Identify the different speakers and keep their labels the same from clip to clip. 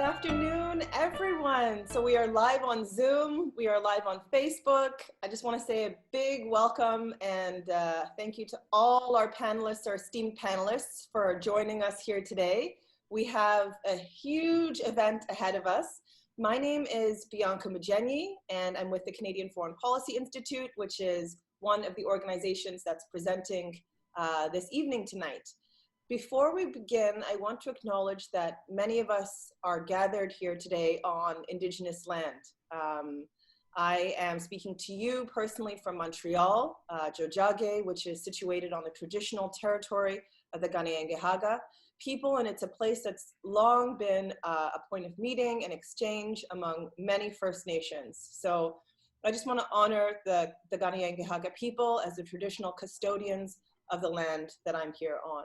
Speaker 1: Good afternoon, everyone. So we are live on Zoom. We are live on Facebook. I just want to say a big welcome and thank you to all our panelists, our esteemed panelists, for joining us here today. We have a huge event ahead of us. My name is Bianca Mujenyi, and I'm with the Canadian Foreign Policy Institute, which is one of the organizations that's presenting this evening tonight. Before we begin, I want to acknowledge that many of us are gathered here today on Indigenous land. I am speaking to you personally from Montreal, Tiohtià:ke, which is situated on the traditional territory of the Kanien'kehá:ka people, and it's a place that's long been a point of meeting and exchange among many First Nations. So I just want to honor the Kanien'kehá:ka people as the traditional custodians of the land that I'm here on.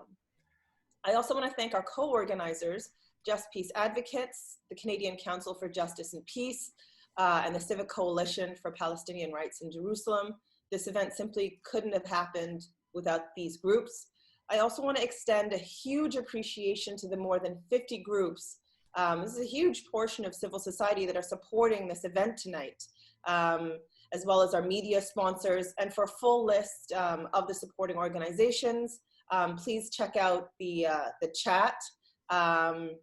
Speaker 1: I also want to thank our co-organizers, Just Peace Advocates, the Canadian Council for Justice and Peace, and the Civic Coalition for Palestinian Rights in Jerusalem. This event simply couldn't have happened without these groups. I also want to extend a huge appreciation to the more than 50 groups. This is a huge portion of civil society that are supporting this event tonight, as well as our media sponsors. And for a full list of the supporting organizations, please check out the chat and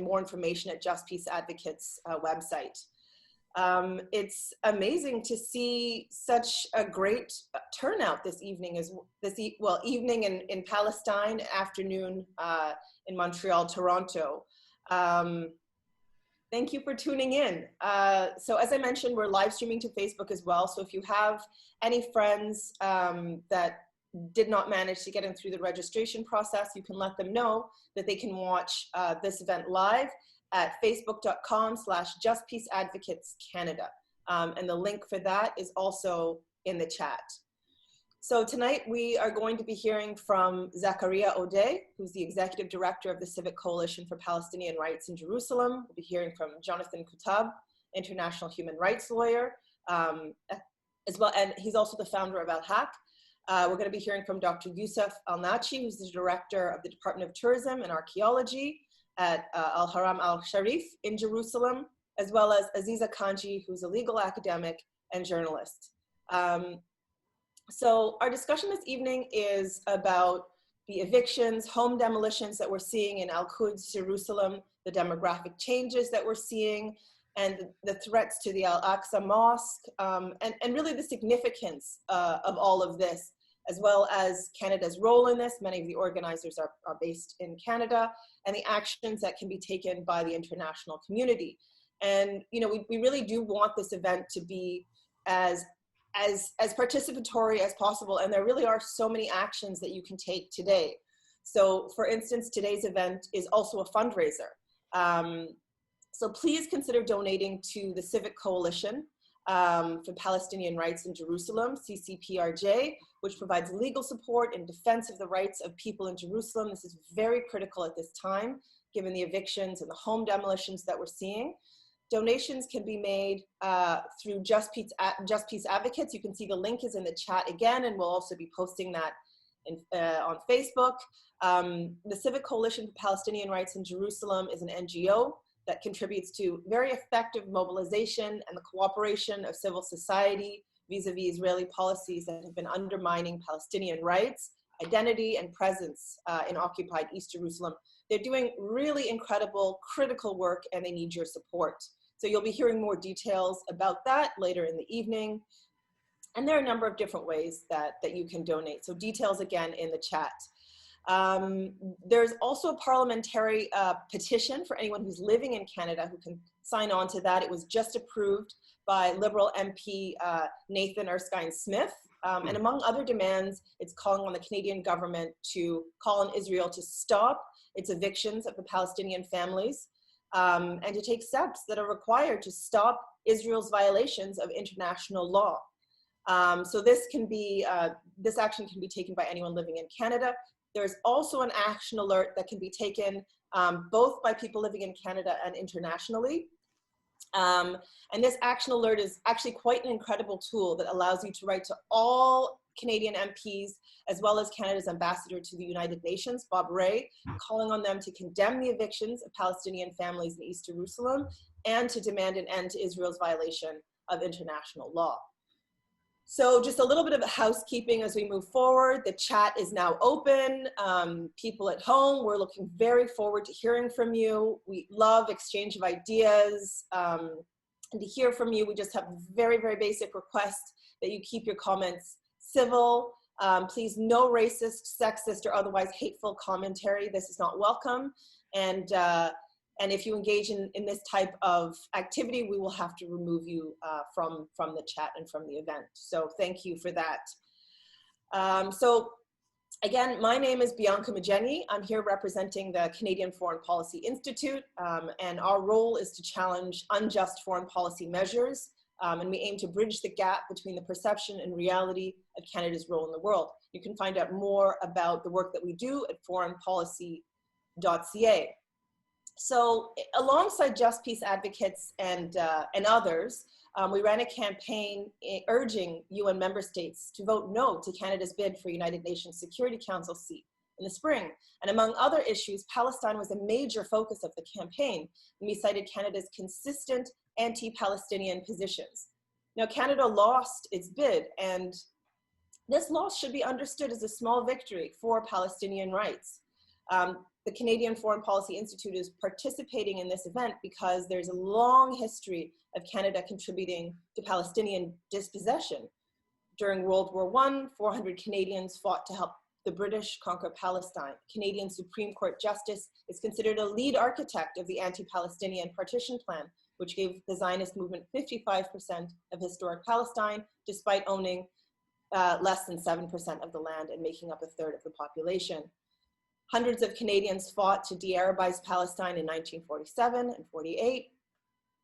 Speaker 1: more information at Just Peace Advocates website. It's amazing to see such a great turnout this evening, evening in Palestine, afternoon in Montreal, Toronto. Thank you for tuning in. So as I mentioned, we're live streaming to Facebook as well. So if you have any friends that did not manage to get in through the registration process, you can let them know that they can watch this event live at facebook.com/justpeaceadvocatescanada. And the link for that is also in the chat. So tonight we are going to be hearing from Zakaria Odeh, who's the Executive Director of the Civic Coalition for Palestinian Rights in Jerusalem. We'll be hearing from Jonathan Kuttab, international human rights lawyer, as well, and he's also the founder of Al-Haq. We're going to be hearing from Dr. Yousef Al Natshi, who's the Director of the Department of Tourism and Archaeology at al-Haram, al-Sharif in Jerusalem, as well as Azeezah Kanji, who's a legal academic and journalist. So our discussion this evening is about the evictions, home demolitions that we're seeing in Al-Quds, Jerusalem, the demographic changes that we're seeing, and the threats to the Al-Aqsa Mosque, and really the significance of all of this, as well as Canada's role in this. Many of the organizers are based in Canada, and the actions that can be taken by the international community. And you know, we really do want this event to be as participatory as possible, and there really are so many actions that you can take today. So for instance, today's event is also a fundraiser. So please consider donating to the Civic Coalition for Palestinian Rights in Jerusalem, CCPRJ, which provides legal support in defense of the rights of people in Jerusalem. This is very critical at this time, given the evictions and the home demolitions that we're seeing. Donations can be made through Just Peace Advocates. You can see the link is in the chat again, and we'll also be posting that on Facebook. The Civic Coalition for Palestinian Rights in Jerusalem is an NGO that contributes to very effective mobilization and the cooperation of civil society vis-a-vis Israeli policies that have been undermining Palestinian rights, identity, and presence in occupied East Jerusalem. They're doing really incredible, critical work, and they need your support. So you'll be hearing more details about that later in the evening. And there are a number of different ways that you can donate. So details again in the chat. There's also a parliamentary petition for anyone who's living in Canada who can sign on to that. It was just approved by Liberal MP Nathan Erskine-Smith. And among other demands, it's calling on the Canadian government to call on Israel to stop its evictions of the Palestinian families and to take steps that are required to stop Israel's violations of international law. So this action can be taken by anyone living in Canada. There's also an action alert that can be taken both by people living in Canada and internationally. And this action alert is actually quite an incredible tool that allows you to write to all Canadian MPs, as well as Canada's ambassador to the United Nations, Bob Rae, calling on them to condemn the evictions of Palestinian families in East Jerusalem and to demand an end to Israel's violation of international law. So just a little bit of housekeeping as we move forward. The chat is now open. People at home, we're looking very forward to hearing from you. We love exchange of ideas and to hear from you. We just have a very, very basic request that you keep your comments civil. Please, no racist, sexist, or otherwise hateful commentary. This is not welcome. And if you engage in this type of activity, we will have to remove you from the chat and from the event. So thank you for that. So again, my name is Bianca Mageni. I'm here representing the Canadian Foreign Policy Institute, and our role is to challenge unjust foreign policy measures, and we aim to bridge the gap between the perception and reality of Canada's role in the world. You can find out more about the work that we do at foreignpolicy.ca. So alongside Just Peace advocates and others, we ran a campaign urging UN member states to vote no to Canada's bid for United Nations Security Council seat in the spring. And among other issues, Palestine was a major focus of the campaign, and we cited Canada's consistent anti-Palestinian positions. Now, Canada lost its bid, and this loss should be understood as a small victory for Palestinian rights. The Canadian Foreign Policy Institute is participating in this event because there's a long history of Canada contributing to Palestinian dispossession. During World War I, 400 Canadians fought to help the British conquer Palestine. Canadian Supreme Court Justice is considered a lead architect of the anti-Palestinian partition plan, which gave the Zionist movement 55% of historic Palestine, despite owning less than 7% of the land and making up a third of the population. Hundreds of Canadians fought to de-Arabize Palestine in 1947 and 48.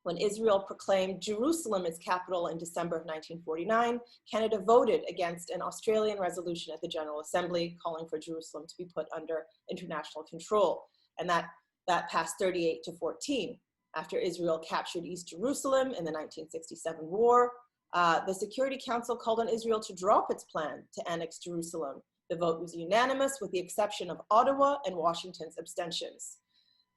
Speaker 1: When Israel proclaimed Jerusalem its capital in December of 1949, Canada voted against an Australian resolution at the General Assembly calling for Jerusalem to be put under international control. And that passed 38-14. After Israel captured East Jerusalem in the 1967 war, the Security Council called on Israel to drop its plan to annex Jerusalem. The vote was unanimous with the exception of Ottawa and Washington's abstentions.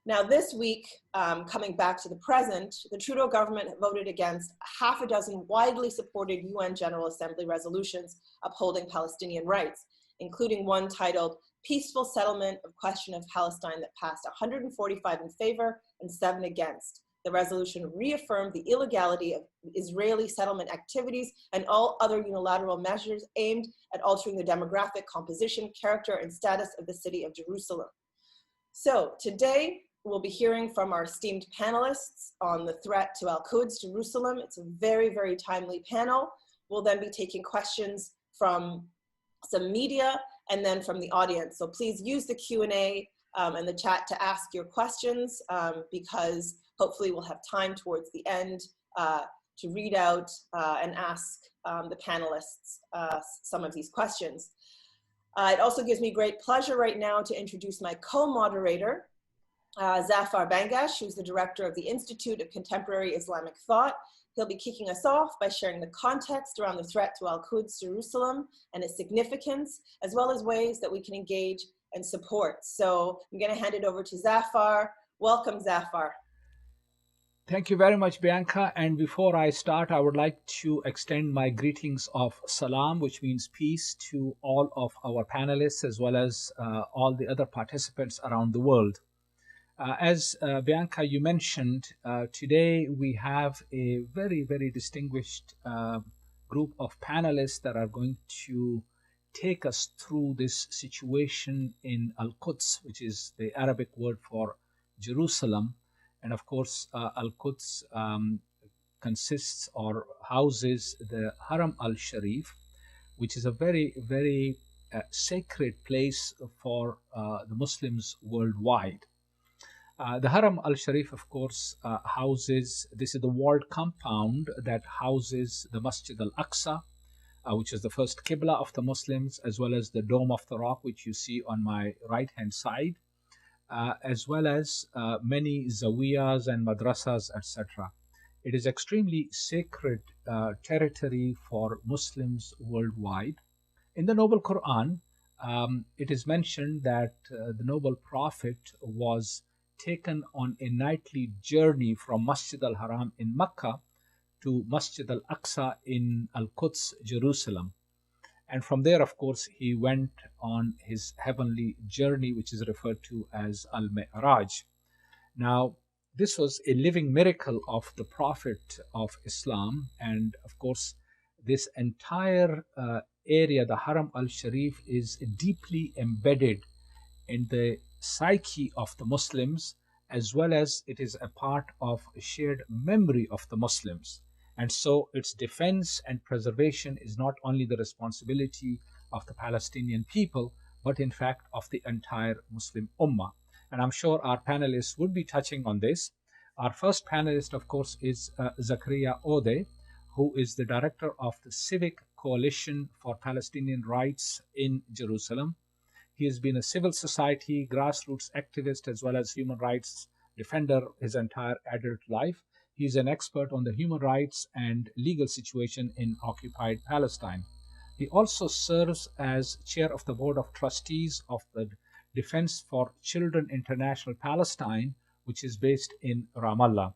Speaker 1: Now this week, coming back to the present, the Trudeau government voted against half a dozen widely supported UN General Assembly resolutions upholding Palestinian rights, including one titled Peaceful Settlement of Question of Palestine that passed 145 in favor and 7 against. The resolution reaffirmed the illegality of Israeli settlement activities and all other unilateral measures aimed at altering the demographic composition, character, and status of the city of Jerusalem. So today, we'll be hearing from our esteemed panelists on the threat to Al-Quds, Jerusalem. It's a very, very timely panel. We'll then be taking questions from some media and then from the audience. So please use the Q&A and the chat to ask your questions because hopefully we'll have time towards the end to read out and ask the panelists some of these questions. It also gives me great pleasure right now to introduce my co-moderator, Zafar Bangash, who's the director of the Institute of Contemporary Islamic Thought. He'll be kicking us off by sharing the context around the threat to Al-Quds, Jerusalem, and its significance, as well as ways that we can engage and support. So I'm going to hand it over to Zafar. Welcome, Zafar.
Speaker 2: Thank you very much, Bianca. And before I start, I would like to extend my greetings of salam, which means peace, to all of our panelists, as well as all the other participants around the world. As Bianca, you mentioned, today we have a very, very distinguished group of panelists that are going to take us through this situation in Al-Quds, which is the Arabic word for Jerusalem. And of course, Al-Quds consists or houses the Haram al-Sharif, which is a very, very sacred place for the Muslims worldwide. The Haram al-Sharif, of course, this is the walled compound that houses the Masjid Al-Asqa, which is the first Qibla of the Muslims, as well as the Dome of the Rock, which you see on my right-hand side, as well as many zawiyas and madrasas, etc. It is extremely sacred territory for Muslims worldwide. In the Noble Quran, it is mentioned that the noble prophet was taken on a nightly journey from Masjid Al-Haram in Mecca to Masjid Al-Aqsa in Al-Quds, Jerusalem. And from there, of course, he went on his heavenly journey, which is referred to as Al-Mi'raj. Now, this was a living miracle of the Prophet of Islam. And of course, this entire area, the Haram al-Sharif, is deeply embedded in the psyche of the Muslims, as well as it is a part of a shared memory of the Muslims. And so its defense and preservation is not only the responsibility of the Palestinian people, but in fact of the entire Muslim Ummah. And I'm sure our panelists would be touching on this. Our first panelist, of course, is Zakaria Odeh, who is the director of the Civic Coalition for Palestinian Rights in Jerusalem. He has been a civil society, grassroots activist, as well as human rights defender his entire adult life. He's an expert on the human rights and legal situation in occupied Palestine. He also serves as chair of the board of trustees of the Defense for Children International Palestine, which is based in Ramallah.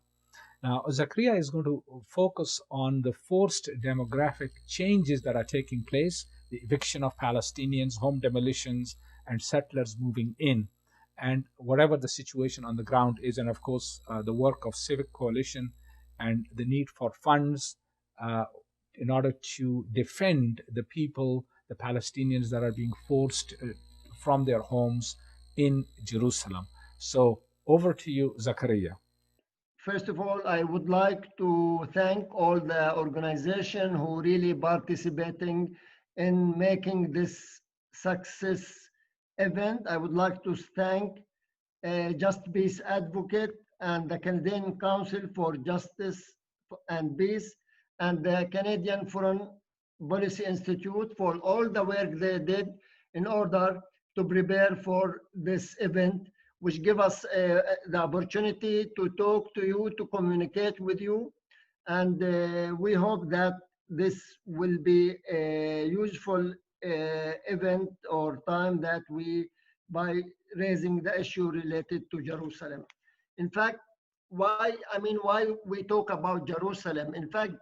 Speaker 2: Now, Zakaria is going to focus on the forced demographic changes that are taking place, the eviction of Palestinians, home demolitions, and settlers moving in, and whatever the situation on the ground is, and of course, the work of Civic Coalition and the need for funds in order to defend the people, the Palestinians that are being forced from their homes in Jerusalem. So, over to you, Zakaria.
Speaker 3: First of all, I would like to thank all the organization who really participating in making this success event. I would like to thank Just Peace Advocate and the Canadian Council for Justice and Peace and the Canadian Foreign Policy Institute for all the work they did in order to prepare for this event, which give us the opportunity to talk to you, to communicate with you. And we hope that this will be a useful event or time that by raising the issue related to Jerusalem. In fact, why we talk about Jerusalem? In fact,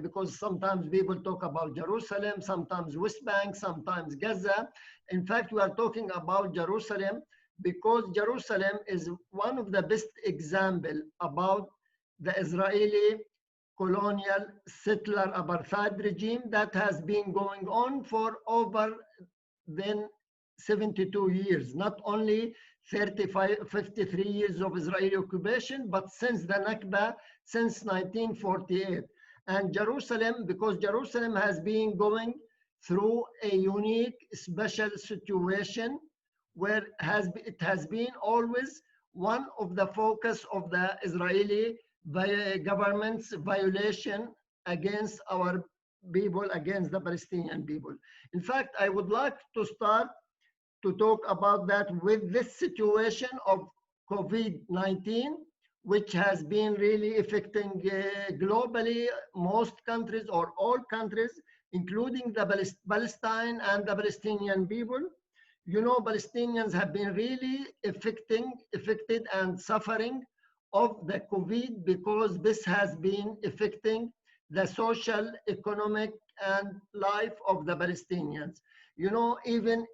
Speaker 3: because sometimes people talk about Jerusalem, sometimes West Bank, sometimes Gaza. In fact, we are talking about Jerusalem because Jerusalem is one of the best example about the Israeli colonial settler apartheid regime that has been going on for over than 72 years, not only 53 years of Israeli occupation, but since the Nakba, since 1948. And Jerusalem, because Jerusalem has been going through a unique, special situation where it has been always one of the focus of the Israeli government's violation against our people, against the Palestinian people. In fact, I would like to start to talk about that with this situation of COVID-19, which has been really affecting globally most countries or all countries, including the Palestine and the Palestinian people. You know, Palestinians have been really affected and suffering of the COVID because this has been affecting the social, economic, and life of the Palestinians. You know, even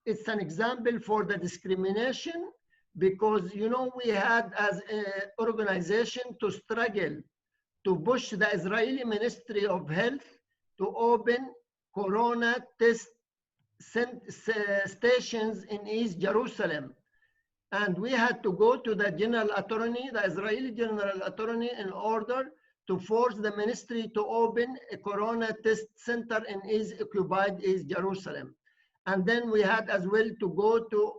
Speaker 3: it's an example for the discrimination because, you know, we had as an organization to struggle to push the Israeli Ministry of Health to open corona test stations in East Jerusalem. And we had to go to the general attorney, the Israeli general attorney, in order to force the ministry to open a corona test center in occupied East Jerusalem. And then we had as well to go to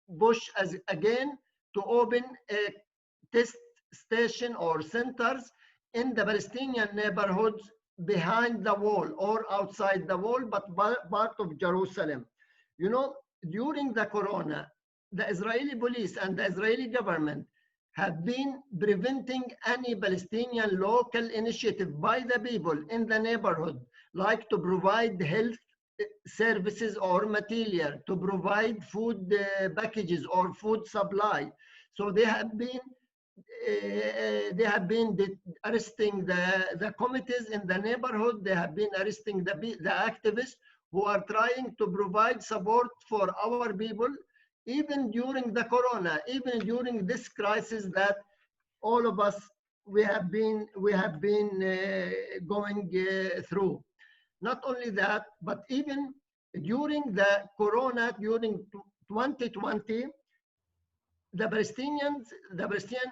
Speaker 3: Bush again to open a test station or centers in the Palestinian neighborhoods behind the wall or outside the wall, but part of Jerusalem. You know, during the corona, the Israeli police and the Israeli government have been preventing any Palestinian local initiative by the people in the neighborhood, like to provide health services or material, to provide food packages or food supply. So they have been arresting the committees in the neighborhood. They have been arresting the activists who are trying to provide support for our people, even during the corona, even during this crisis that all of us we have been going through. Not only that, but even during the corona, during 2020, the Palestinian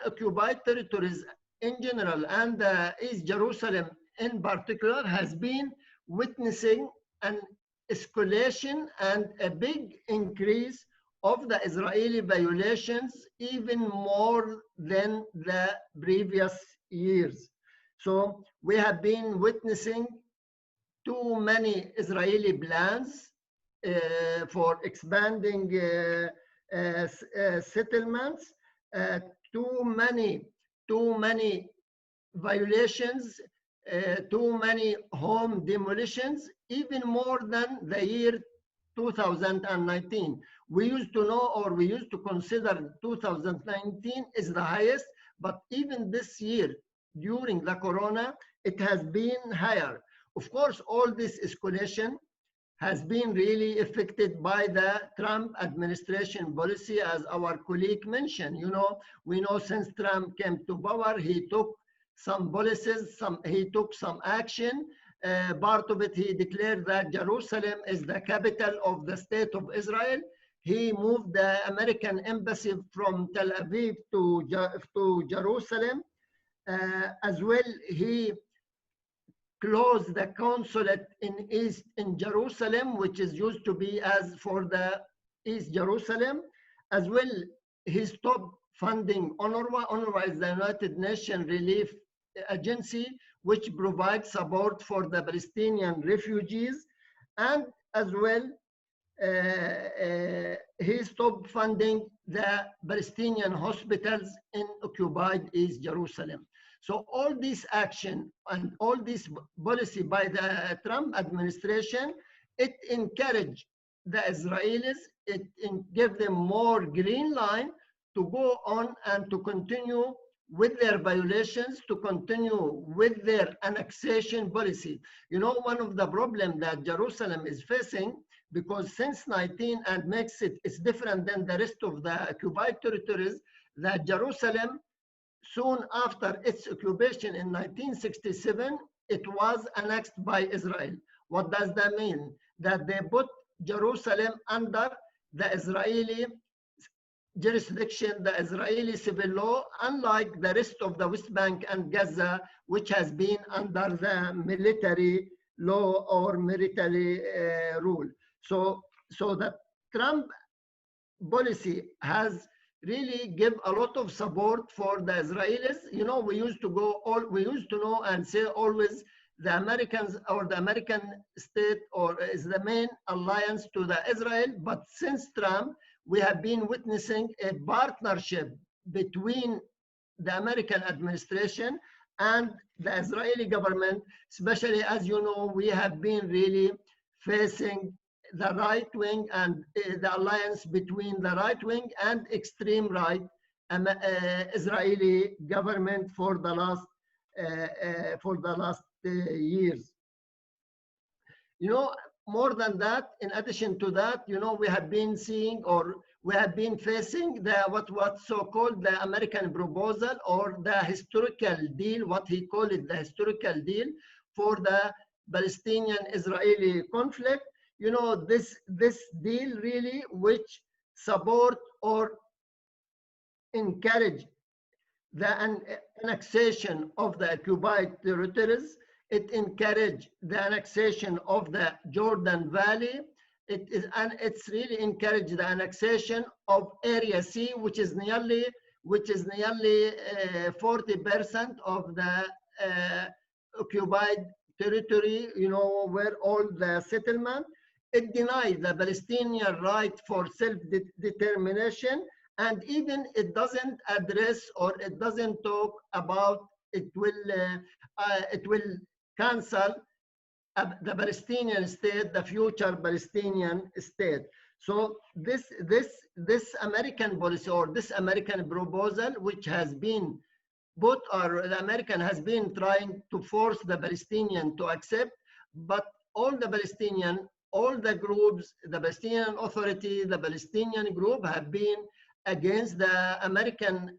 Speaker 3: occupied territories in general and East Jerusalem in particular has been witnessing an escalation and a big increase of the Israeli violations, even more than the previous years. So we have been witnessing too many Israeli plans for expanding settlements, too many violations, too many home demolitions, even more than the year 2019. We used to know, or we used to consider 2019 is the highest, but even this year, during the corona, it has been higher. Of course, all this escalation has been really affected by the Trump administration policy, as our colleague mentioned. You know, we know since Trump came to power, he took some policies, he took some action. Part of it, he declared that Jerusalem is the capital of the state of Israel. He moved the American embassy from Tel Aviv to Jerusalem. As well, he closed the consulate in Jerusalem, which is used to be as for the East Jerusalem. As well, he stopped funding UNRWA. UNRWA is the United Nations Relief Agency, which provides support for the Palestinian refugees. And as well, he stopped funding the Palestinian hospitals in occupied East Jerusalem. So all this action and all this policy by the Trump administration, it encouraged the Israelis, it gave them more green line to go on and to continue with their violations, to continue with their annexation policy. You know, one of the problems that Jerusalem is facing, because since 19 and makes it's different than the rest of the occupied territories, that Jerusalem, soon after its occupation in 1967, it was annexed by Israel. What does that mean? That they put Jerusalem under the Israeli jurisdiction, the Israeli civil law, unlike the rest of the West Bank and Gaza, which has been under the military law or military rule. So the Trump policy has really give a lot of support for the Israelis. You know, we used to know and say always the Americans or the American state or is the main alliance to the Israel. But since Trump, we have been witnessing a partnership between the American administration and the Israeli government, especially as you know, we have been really facing the right wing and the alliance between the right wing and extreme right Israeli government for the last years. You know, more than that, in addition to that, you know, we have been seeing or we have been facing the what's so-called the American proposal or the historical deal, what he called it, the historical deal for the Palestinian-Israeli conflict. You know, this deal really which support or encourage the annexation of the occupied territories. It encouraged the annexation of the Jordan Valley. It's really encouraged the annexation of Area C, which is nearly 40% of the occupied territory. You know, where all the settlement. It denied the Palestinian right for self-determination, and even it doesn't address or it doesn't talk about it will cancel the Palestinian state, the future Palestinian state. So this American policy or this American proposal, which has been put, or the American has been trying to force the Palestinian to accept, but all the Palestinian, all the groups, the Palestinian Authority, the Palestinian group have been against the American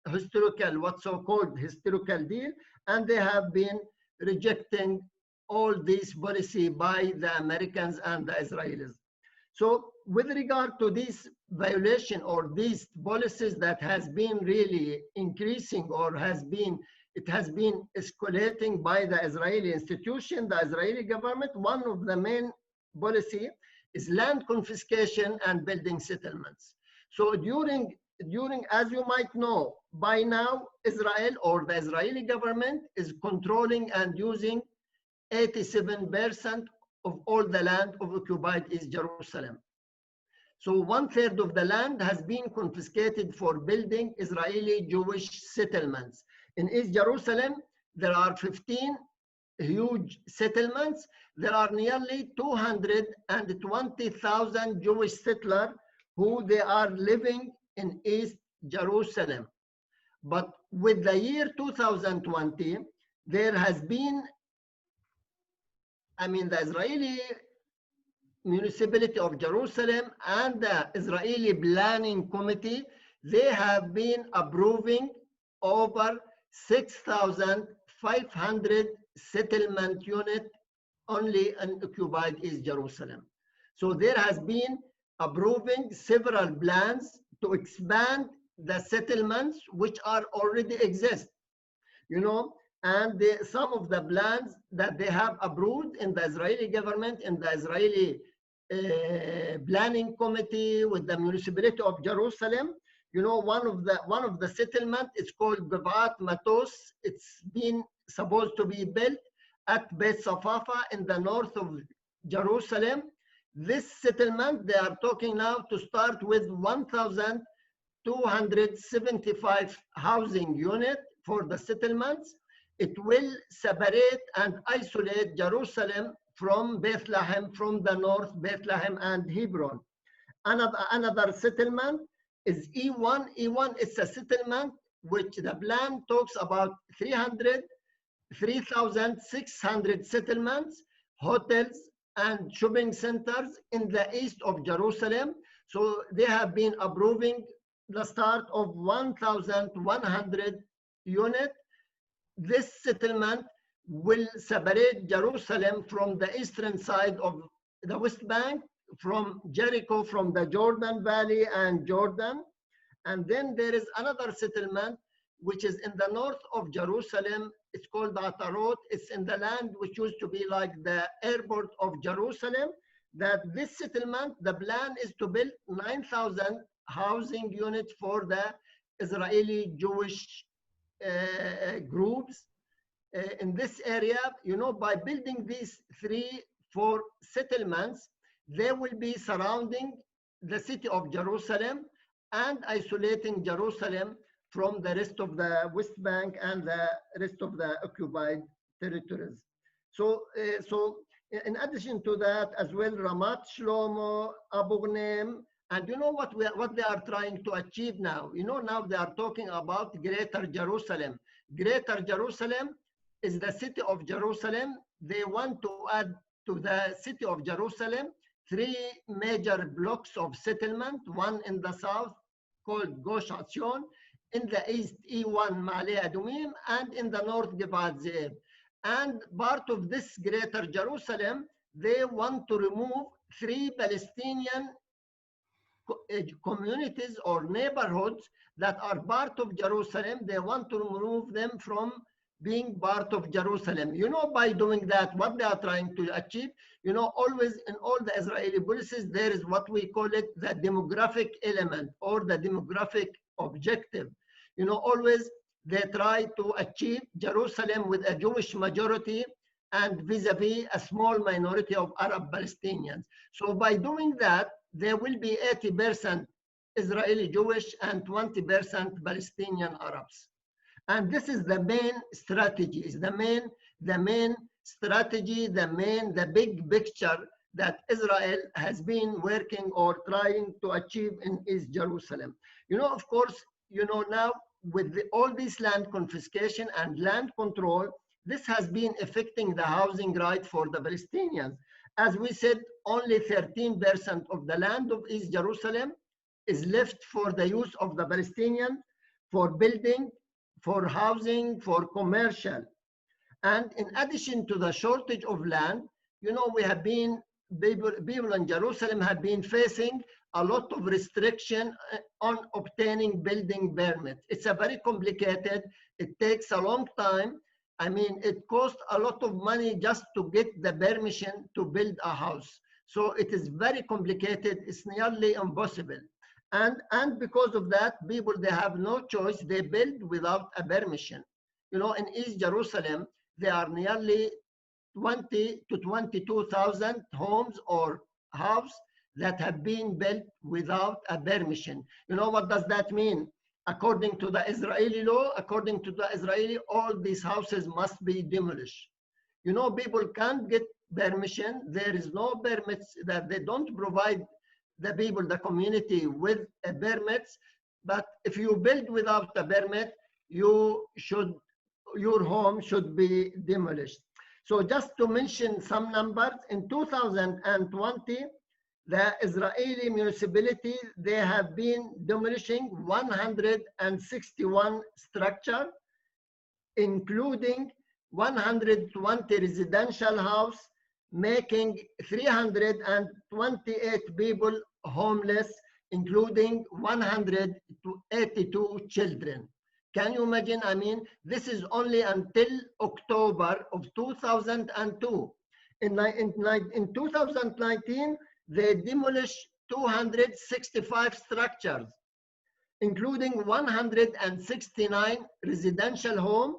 Speaker 3: historical, what's so-called historical deal, and they have been rejecting all this policy by the Americans and the Israelis. So with regard to this violation or these policies that has been really increasing or it has been escalating by the Israeli institution, the Israeli government, one of the main policy is land confiscation and building settlements. So during, as you might know, by now, Israel or the Israeli government is controlling and using 87% of all the land of occupied East Jerusalem. So 1/3 of the land has been confiscated for building Israeli Jewish settlements. In East Jerusalem, there are 15 huge settlements. There are nearly 220,000 Jewish settlers who they are living in East Jerusalem. But with the year 2020, there has been, the Israeli municipality of Jerusalem and the Israeli planning committee, they have been approving over 6,500 settlement units only in occupied East Jerusalem. So there has been approving several plans to expand the settlements which are already exist, and some of the plans that they have approved in the Israeli government, in the Israeli planning committee with the municipality of Jerusalem, one of the settlement is called Givat Matos. It's been supposed to be built at Beit Safafa in the north of Jerusalem. This settlement, they are talking now to start with 1,275 housing units for the settlements. It will separate and isolate Jerusalem from Bethlehem, from the north, Bethlehem and Hebron. Another settlement is E1. E1 is a settlement which the plan talks about 3,600 settlements, hotels and shopping centers in the east of Jerusalem. So they have been approving the start of 1,100 units. This settlement will separate Jerusalem from the eastern side of the West Bank, from Jericho, from the Jordan Valley and Jordan. And then there is another settlement which is in the north of Jerusalem. It's called Atarot. It's in the land which used to be like the airport of Jerusalem. That this settlement, the plan is to build 9,000 housing units for the Israeli Jewish groups in this area. By building these 3-4 settlements, they will be surrounding the city of Jerusalem and isolating Jerusalem from the rest of the West Bank and the rest of the occupied territories. So in addition to that as well, Ramat Shlomo, Abu Ghneim, and what they are trying to achieve now? Now they are talking about Greater Jerusalem. Greater Jerusalem is the city of Jerusalem. They want to add to the city of Jerusalem 3 major blocks of settlement, one in the south called Gosh Atzion, in the east E1 Ma'ale Adumim, and in the north Givat Ze'ev. And part of this Greater Jerusalem, they want to remove 3 Palestinian communities or neighborhoods that are part of Jerusalem. They want to remove them from being part of Jerusalem. By doing that, what they are trying to achieve, always in all the Israeli policies, there is what we call it the demographic element or the demographic objective. Always they try to achieve Jerusalem with a Jewish majority and vis-a-vis a small minority of Arab Palestinians. So by doing that, there will be 80% Israeli Jewish and 20% Palestinian Arabs. And this is the main strategy, is the main strategy, the big picture that Israel has been working or trying to achieve in East Jerusalem. Of course, now with all this land confiscation and land control, this has been affecting the housing right for the Palestinians. As we said, only 13% of the land of East Jerusalem is left for the use of the Palestinians, for building, for housing, for commercial. And in addition to the shortage of land, we have been, people in Jerusalem have been facing a lot of restriction on obtaining building permits. It's a very complicated, it takes a long time. I mean, it costs a lot of money just to get the permission to build a house. So it is very complicated, it's nearly impossible. And because of that, people, they have no choice, they build without a permission. In East Jerusalem, there are nearly 20 to 22,000 homes or houses that have been built without a permission. What does that mean? According to the Israeli law, all these houses must be demolished. People can't get permission. There is no permits, that they don't provide the people, the community, with permits. But if you build without a permit, your home should be demolished. So just to mention some numbers, in 2020, the Israeli municipality, they have been demolishing 161 structures, including 120 residential houses, making 328 people homeless, including 182 children. Can you imagine? I mean, this is only until October of 2002. In 2019, they demolished 265 structures, including 169 residential homes,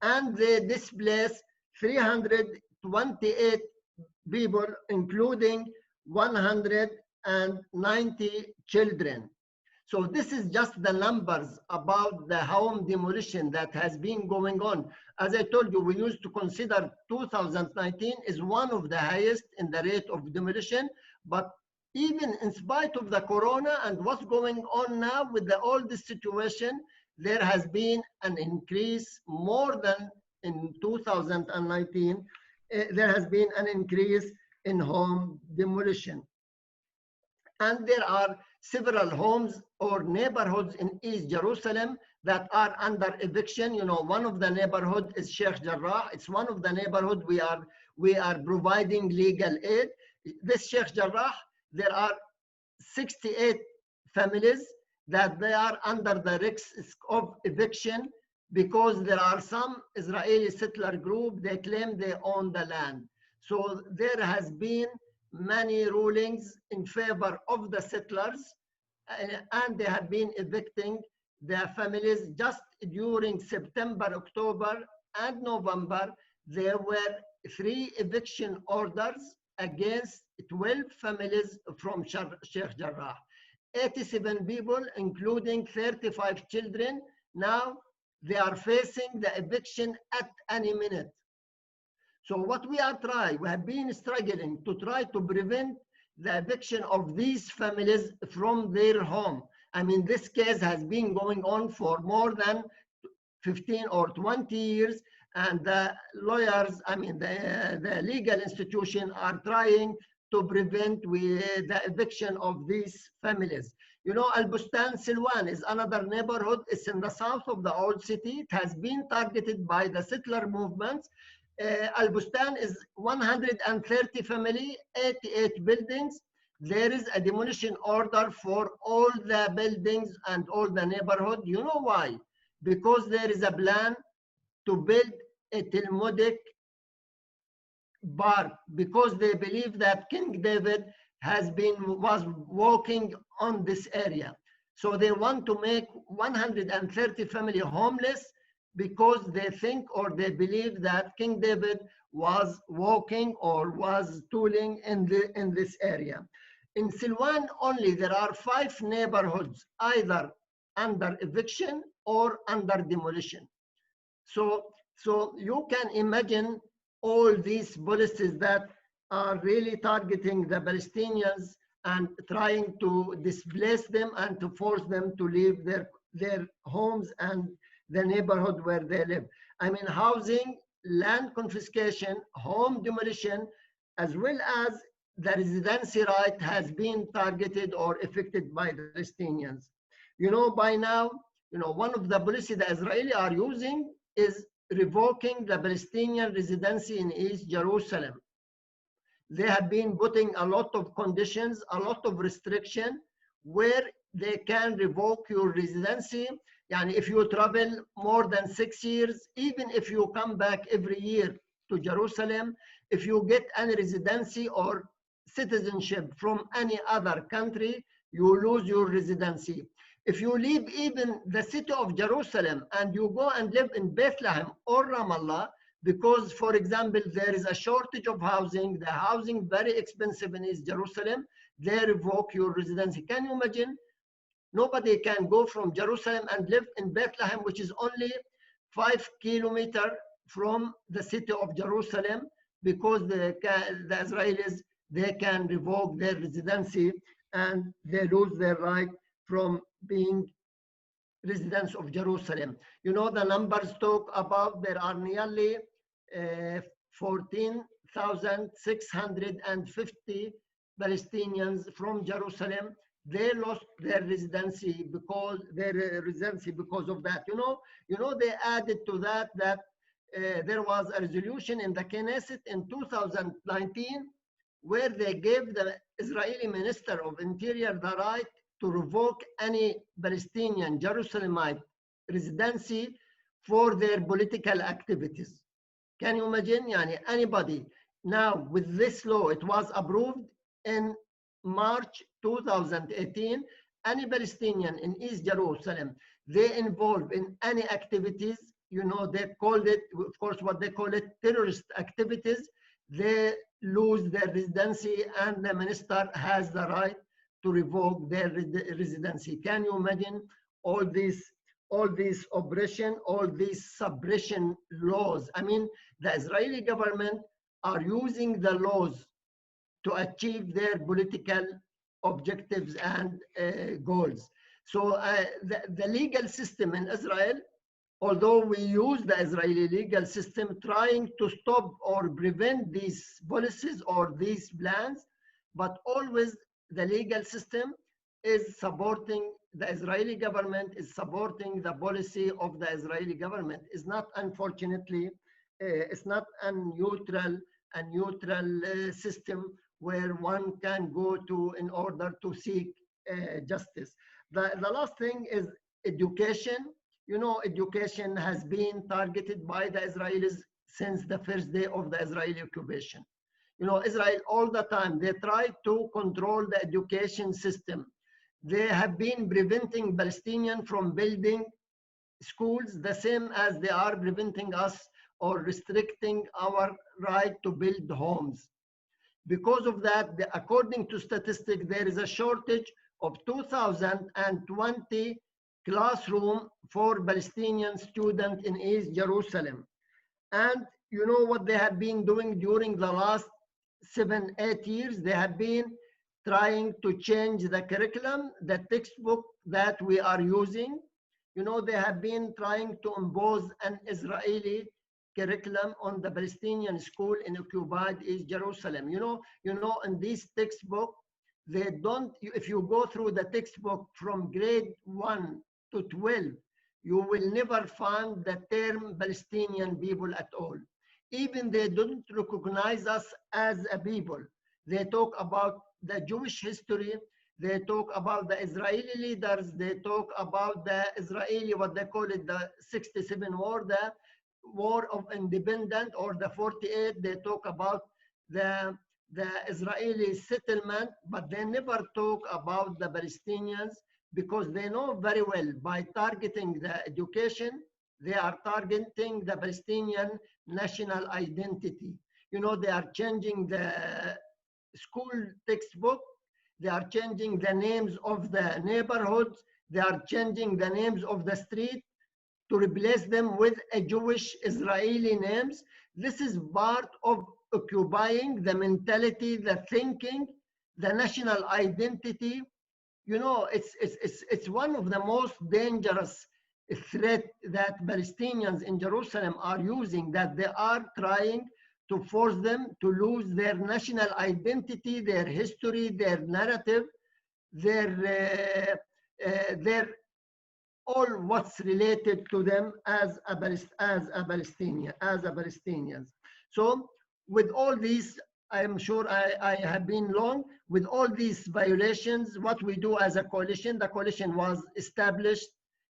Speaker 3: and they displaced 328 people, including 190 children. So this is just the numbers about the home demolition that has been going on. As I told you, we used to consider 2019 is one of the highest in the rate of demolition, but even in spite of the corona and what's going on now with all this situation, there has been an increase more than in 2019. There has been an increase in home demolition. And there are several homes or neighborhoods in East Jerusalem that are under eviction. One of the neighborhoods is Sheikh Jarrah. It's one of the neighborhoods we are providing legal aid. This Sheikh Jarrah, there are 68 families that they are under the risk of eviction because there are some Israeli settler group, they claim they own the land. So there has been many rulings in favor of the settlers, and they have been evicting their families. Just during September, October, and November, there were 3 eviction orders against 12 families from Sheikh Jarrah. 87 people, including 35 children, now they are facing the eviction at any minute. So what we have been struggling to try to prevent the eviction of these families from their home. I mean, this case has been going on for more than 15 or 20 years, and the lawyers, I mean, the legal institution are trying to prevent the eviction of these families. Al-Bustan Silwan is another neighborhood. It's in the south of the old city. It has been targeted by the settler movements. Al-Bustan is 130 family, 88 buildings. There is a demolition order for all the buildings and all the neighborhood. You know why? Because there is a plan to build a Talmudic park, because they believe that King David was walking on this area. So they want to make 130 family homeless because they think or they believe that King David was walking or was tooling in this area. In Silwan only, there are 5 neighborhoods either under eviction or under demolition. So you can imagine all these policies that are really targeting the Palestinians and trying to displace them and to force them to leave their homes and the neighborhood where they live. I mean, housing, land confiscation, home demolition, as well as the residency right has been targeted or affected by the Palestinians. You know, by now, you know, one of the policies the Israelis are using is revoking the Palestinian residency in East Jerusalem. They have been putting a lot of conditions, a lot of restriction where they can revoke your residency. And if you travel more than 6 years, even if you come back every year to Jerusalem, if you get any residency or citizenship from any other country, you lose your residency. If you leave even the city of Jerusalem and you go and live in Bethlehem or Ramallah, because, for example, there is a shortage of housing, the housing very expensive in East Jerusalem, they revoke your residency. Can you imagine? Nobody can go from Jerusalem and live in Bethlehem, which is only 5 kilometers from the city of Jerusalem, because the Israelis, they can revoke their residency and they lose their right from being residents of Jerusalem. You know, the numbers talk about there are nearly 14,650 Palestinians from Jerusalem. They lost their residency because of that. You know, they added to that there was a resolution in the Knesset in 2019 where they gave the Israeli Minister of Interior the right to revoke any Palestinian Jerusalemite residency for their political activities. Can you imagine? Yani anybody. Now, with this law, it was approved in March 2018. Any Palestinian in East Jerusalem, they involved in any activities, you know, they called it, of course, what they call it, terrorist activities, they lose their residency and the minister has the right to revoke their residency. Can you imagine all these oppression, all these suppression laws? I mean, the Israeli government are using the laws to achieve their political objectives and goals. So the legal system in Israel, although we use the Israeli legal system trying to stop or prevent these policies or these plans, but always the legal system is supporting the Israeli government, is supporting the policy of the Israeli government. It's not, unfortunately, it's not a neutral system where one can go to in order to seek justice. The last thing is education. You know, education has been targeted by the Israelis since the first day of the Israeli occupation. You know, Israel all the time, they try to control the education system. They have been preventing Palestinians from building schools the same as they are preventing us or restricting our right to build homes. Because of that, according to statistics, there is a shortage of 2,020 classrooms for Palestinian students in East Jerusalem. And you know what they have been doing during the last 7-8 years? They have been trying to change the curriculum, the textbook that we are using. You know, they have been trying to impose an Israeli curriculum on the Palestinian school in occupied East Jerusalem. You know, in this textbook, they don't, if you go through the textbook from grade 1 to 12, you will never find the term Palestinian people at all. Even they don't recognize us as a people. They talk about the Jewish history, they talk about the Israeli leaders, they talk about the Israeli, what they call it, the 67 war, the War of Independence, or the 48, they talk about the Israeli settlement, but they never talk about the Palestinians, because they know very well by targeting the education, they are targeting the Palestinian national identity. You know, they are changing the school textbook, they are changing the names of the neighborhoods, they are changing the names of the street to replace them with a Jewish Israeli names. This is part of occupying the mentality, the thinking, the national identity. You know, it's one of the most dangerous threat that Palestinians in Jerusalem are using, that they are trying to force them to lose their national identity, their history, their narrative, their all what's related to them as a Palestinians. So with all these, I'm sure I have been long, with all these violations, what we do as a coalition, the coalition was established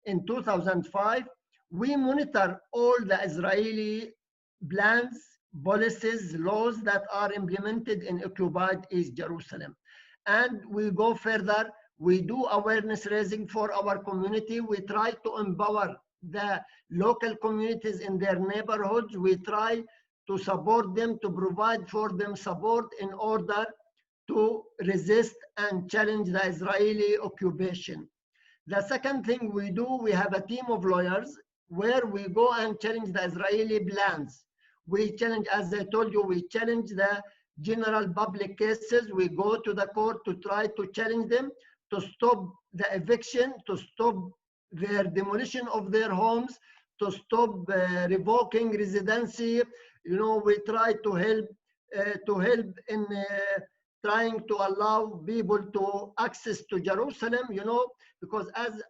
Speaker 3: in 2005. We monitor all the Israeli plans, policies, laws that are implemented in occupied East Jerusalem. And we go further. We do awareness raising for our community. We try to empower the local communities in their neighborhoods. We try to support them, to provide for them support in order to resist and challenge the Israeli occupation. The second thing we do, we have a team of lawyers where we go and challenge the Israeli plans. We challenge, as I told you, we challenge the general public cases. We go to the court to try to challenge them, to stop the eviction, to stop their demolition of their homes, to stop revoking residency. You know, we try to help in trying to allow people to access to Jerusalem, you know, because as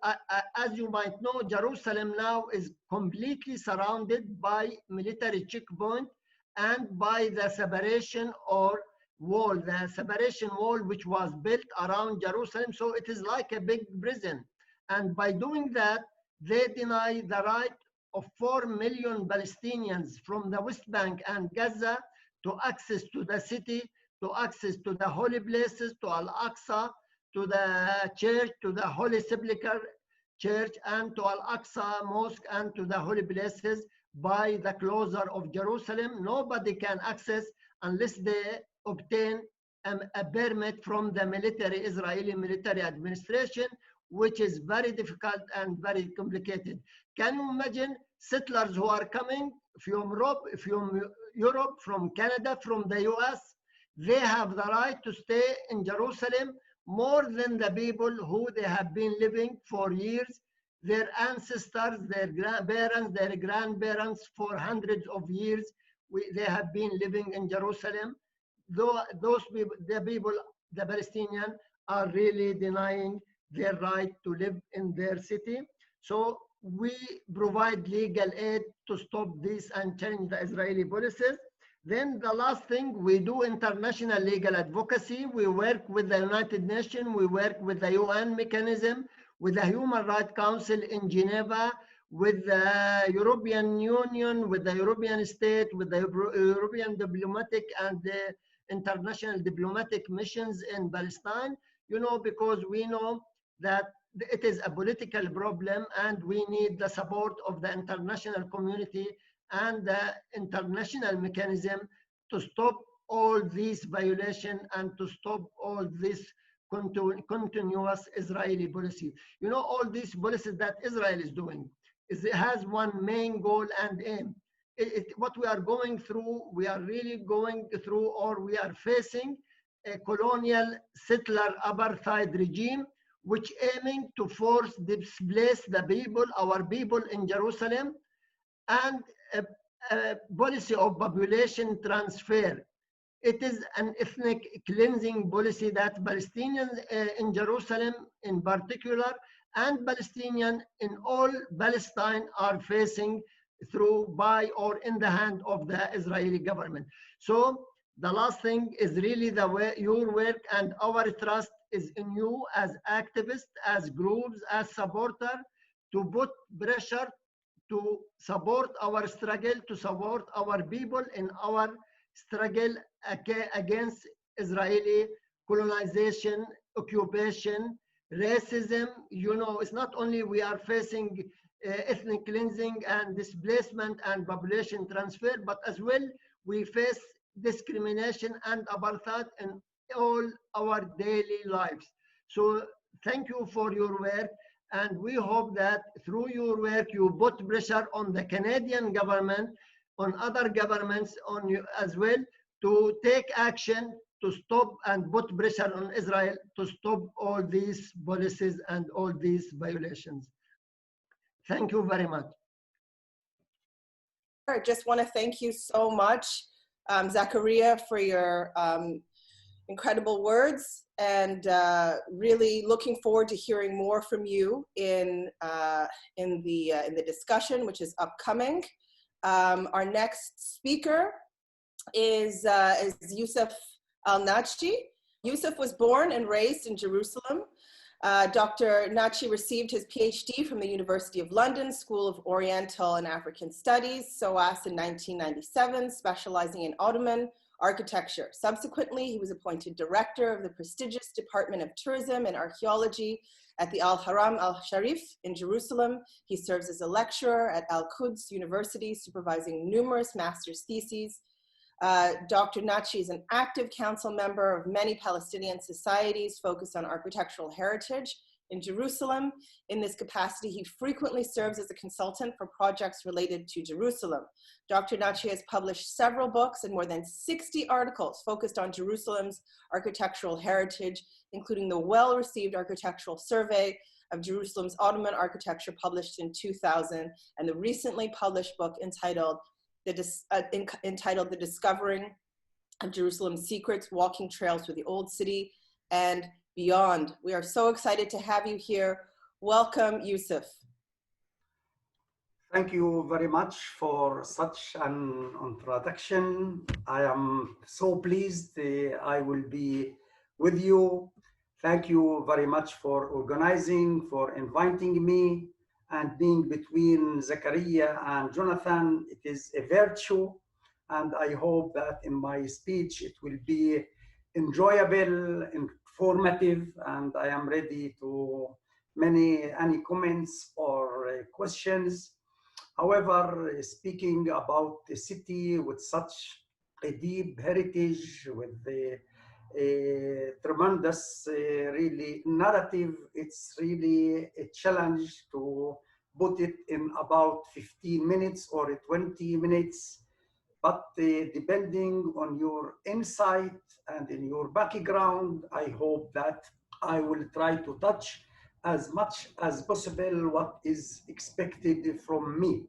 Speaker 3: you might know, Jerusalem now is completely surrounded by military checkpoint and by the separation or wall, the separation wall which was built around Jerusalem. So it is like a big prison. And by doing that, they deny the right of 4 million Palestinians from the West Bank and Gaza to access to the city, to access to the holy places, to Al-Aqsa, to the church, to the Holy Sepulchre Church, and to Al-Aqsa Mosque, and to the holy places by the closure of Jerusalem. Nobody can access unless they obtain a permit from the military, Israeli military administration, which is very difficult and very complicated. Can you imagine settlers who are coming from Europe, from Canada, from the US? They have the right to stay in Jerusalem more than the people who they have been living for years, their ancestors, their grandparents, their grandparents for hundreds of years. They have been living in Jerusalem. Though those people, the Palestinians, are really denying their right to live in their city. So we provide legal aid to stop this and change the Israeli policies. Then the last thing, we do international legal advocacy. We work with the United Nations, we work with the UN mechanism, with the Human Rights Council in Geneva, with the European Union, with the European state, with the European diplomatic and the international diplomatic missions in Palestine, you know, because we know that it is a political problem and we need the support of the international community and the international mechanism to stop all these violations and to stop all this continuous Israeli policy. You know, all these policies that Israel is doing, it has one main goal and aim. What we are going through, we are really going through, or we are facing a colonial settler apartheid regime, which aiming to force displace the people, our people in Jerusalem, and a policy of population transfer. It is an ethnic cleansing policy that Palestinians in Jerusalem in particular, and Palestinians in all Palestine are facing through, by, or in the hand of the Israeli government. So the last thing is really the way your work and our trust is in you as activists, as groups, as supporters, to put pressure to support our struggle, to support our people in our struggle against Israeli colonization, occupation, racism. You know, it's not only we are facing ethnic cleansing and displacement and population transfer, but as well we face discrimination and apartheid in all our daily lives. So thank you for your work, and we hope that through your work you put pressure on the Canadian government, on other governments on you as well to take action to stop and put pressure on Israel to stop all these policies and all these violations. Thank you very much.
Speaker 1: I just want to thank you so much, Zakaria, for your incredible words, and really looking forward to hearing more from you in the discussion, which is upcoming. Our next speaker is Yousef Al Natshi. Yousef was born and raised in Jerusalem. Dr. Natshi received his PhD from the University of London School of Oriental and African Studies, SOAS, in 1997, specializing in Ottoman architecture. Subsequently, he was appointed director of the prestigious Department of Tourism and Archaeology at the al-Haram, al-Sharif in Jerusalem. He serves as a lecturer at Al-Quds University, supervising numerous master's theses. Dr. Natshi is an active council member of many Palestinian societies focused on architectural heritage in Jerusalem. In this capacity, he frequently serves as a consultant for projects related to Jerusalem. Dr. Natshi has published several books and more than 60 articles focused on Jerusalem's architectural heritage, including the well-received architectural survey of Jerusalem's Ottoman architecture published in 2000, and the recently published book entitled The Discovering of Jerusalem's Secrets, Walking Trails Through the Old City and Beyond. We are so excited to have you here. Welcome, Yousef.
Speaker 4: Thank you very much for such an introduction. I am so pleased I will be with you. Thank you very much for organizing, for inviting me, and being between Zakaria and Jonathan. It is a virtue, and I hope that in my speech it will be enjoyable, informative, and I am ready to any comments or questions. However, speaking about a city with such a deep heritage, with a tremendous really narrative, it's really a challenge to put it in about 15 minutes or 20 minutes. But depending on your insight and in your background, I hope that I will try to touch as much as possible what is expected from me.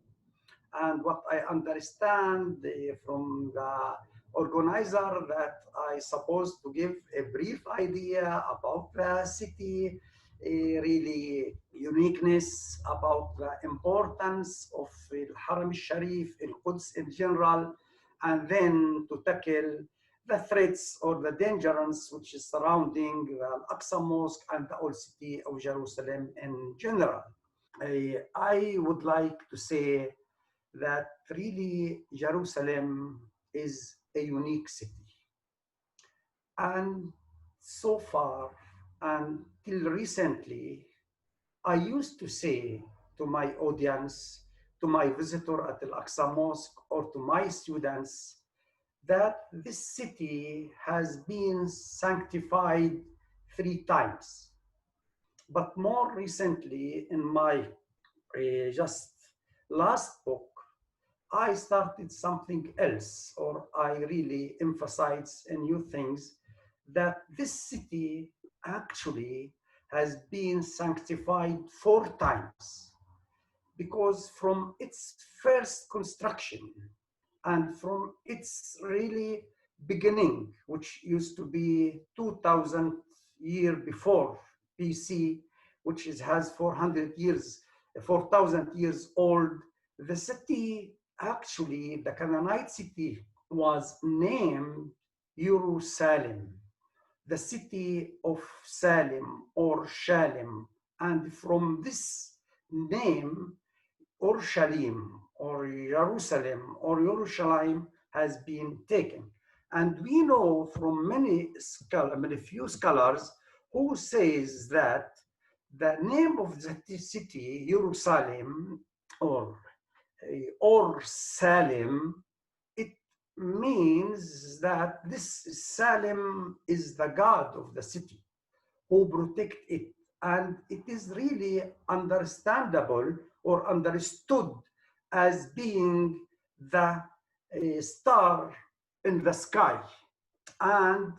Speaker 4: And what I understand from the organizer, that I supposed to give a brief idea about the city, really uniqueness, about the importance of al-Haram al-Sharif, al-Quds in general, and then to tackle the threats or the dangers which is surrounding the Al-Aqsa Mosque and the old city of Jerusalem in general. I would like to say that really Jerusalem is a unique city. And so far, until recently, I used to say to my audience, to my visitor at Al-Aqsa Mosque, or to my students, that this city has been sanctified 3 times. But more recently, in my just last book, I started something else, or I really emphasize new things, that this city actually has been sanctified 4 times, because from its first construction and from its really beginning, which used to be 2000 years before BC, which has 400 years, 4,000 years old, the city, actually the Canaanite city, was named Jerusalem, the city of Salim or Shalem. And from this name, Urshalim or Jerusalem or Yerushalayim has been taken. And we know from many few scholars who says that the name of the city, Jerusalem or Salim, it means that this Salim is the god of the city who protect it. And it is really understandable or understood as being the a star in the sky. And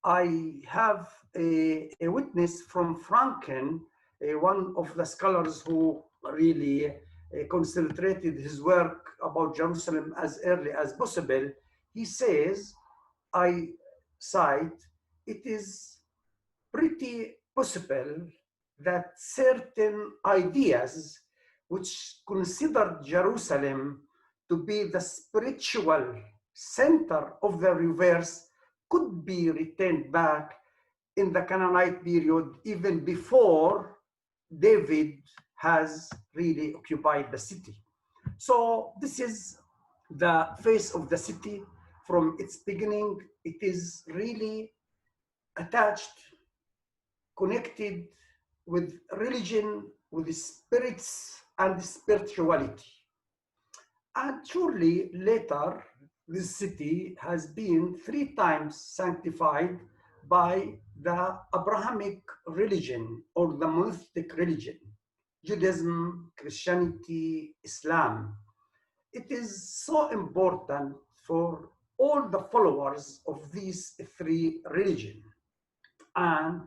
Speaker 4: I have a witness from Franken, one of the scholars who really concentrated his work about Jerusalem as early as possible. He says, I cite, it is pretty possible that certain ideas which considered Jerusalem to be the spiritual center of the universe could be retained back in the Canaanite period, even before David has really occupied the city. So this is the face of the city from its beginning. It is really attached, connected with religion, with spirits and spirituality. And surely later, this city has been 3 times sanctified by the Abrahamic religion or the monastic religion, Judaism, Christianity, Islam. It is so important for all the followers of these 3 religions. And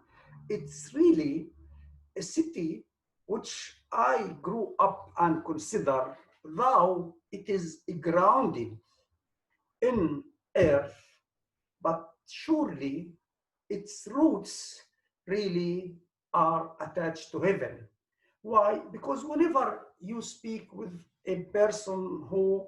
Speaker 4: it's really a city which I grew up and consider, though it is grounded in earth, but surely its roots really are attached to heaven. Why? Because whenever you speak with a person who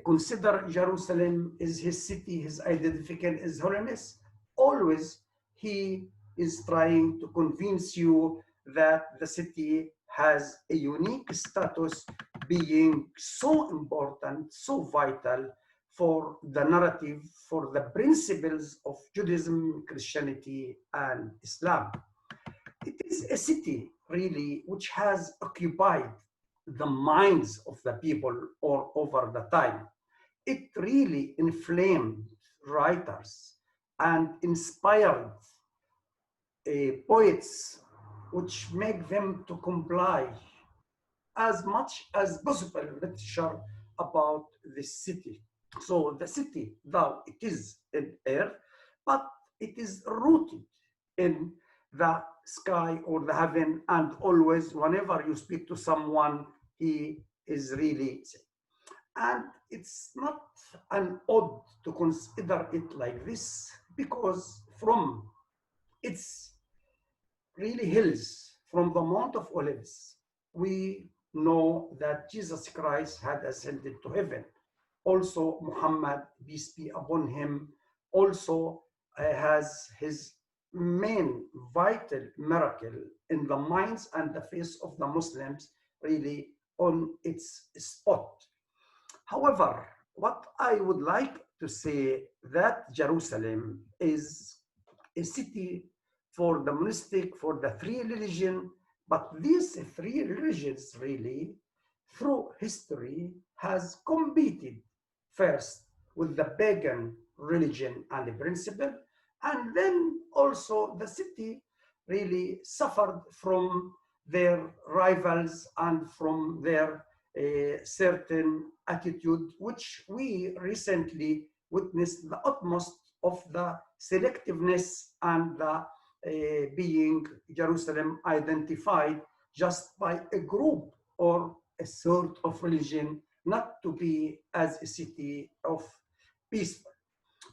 Speaker 4: consider Jerusalem is his city, his identification is holiness, always he is trying to convince you that the city has a unique status, being so important, so vital for the narrative, for the principles of Judaism, Christianity, and Islam. It is a city really which has occupied the minds of the people all over the time. It really inflamed writers and inspired poets, which make them to comply as much as possible literature about this city. So the city, though it is in earth, but it is rooted in the sky or the heaven, and always whenever you speak to someone, he is really safe. And it's not an odd to consider it like this, because from its really hills, from the Mount of Olives, we know that Jesus Christ had ascended to heaven. Also, Muhammad, peace be upon him, also has his main vital miracle in the minds and the face of the Muslims, really on its spot. However, what I would like to say that Jerusalem is a city for the monastic, for the 3 religions, but these 3 religions really, through history, has competed first with the pagan religion and the principle, and then also the city really suffered from their rivals and from their certain attitude, which we recently witnessed the utmost of the selectiveness and the being Jerusalem identified just by a group or a sort of religion, not to be as a city of peace.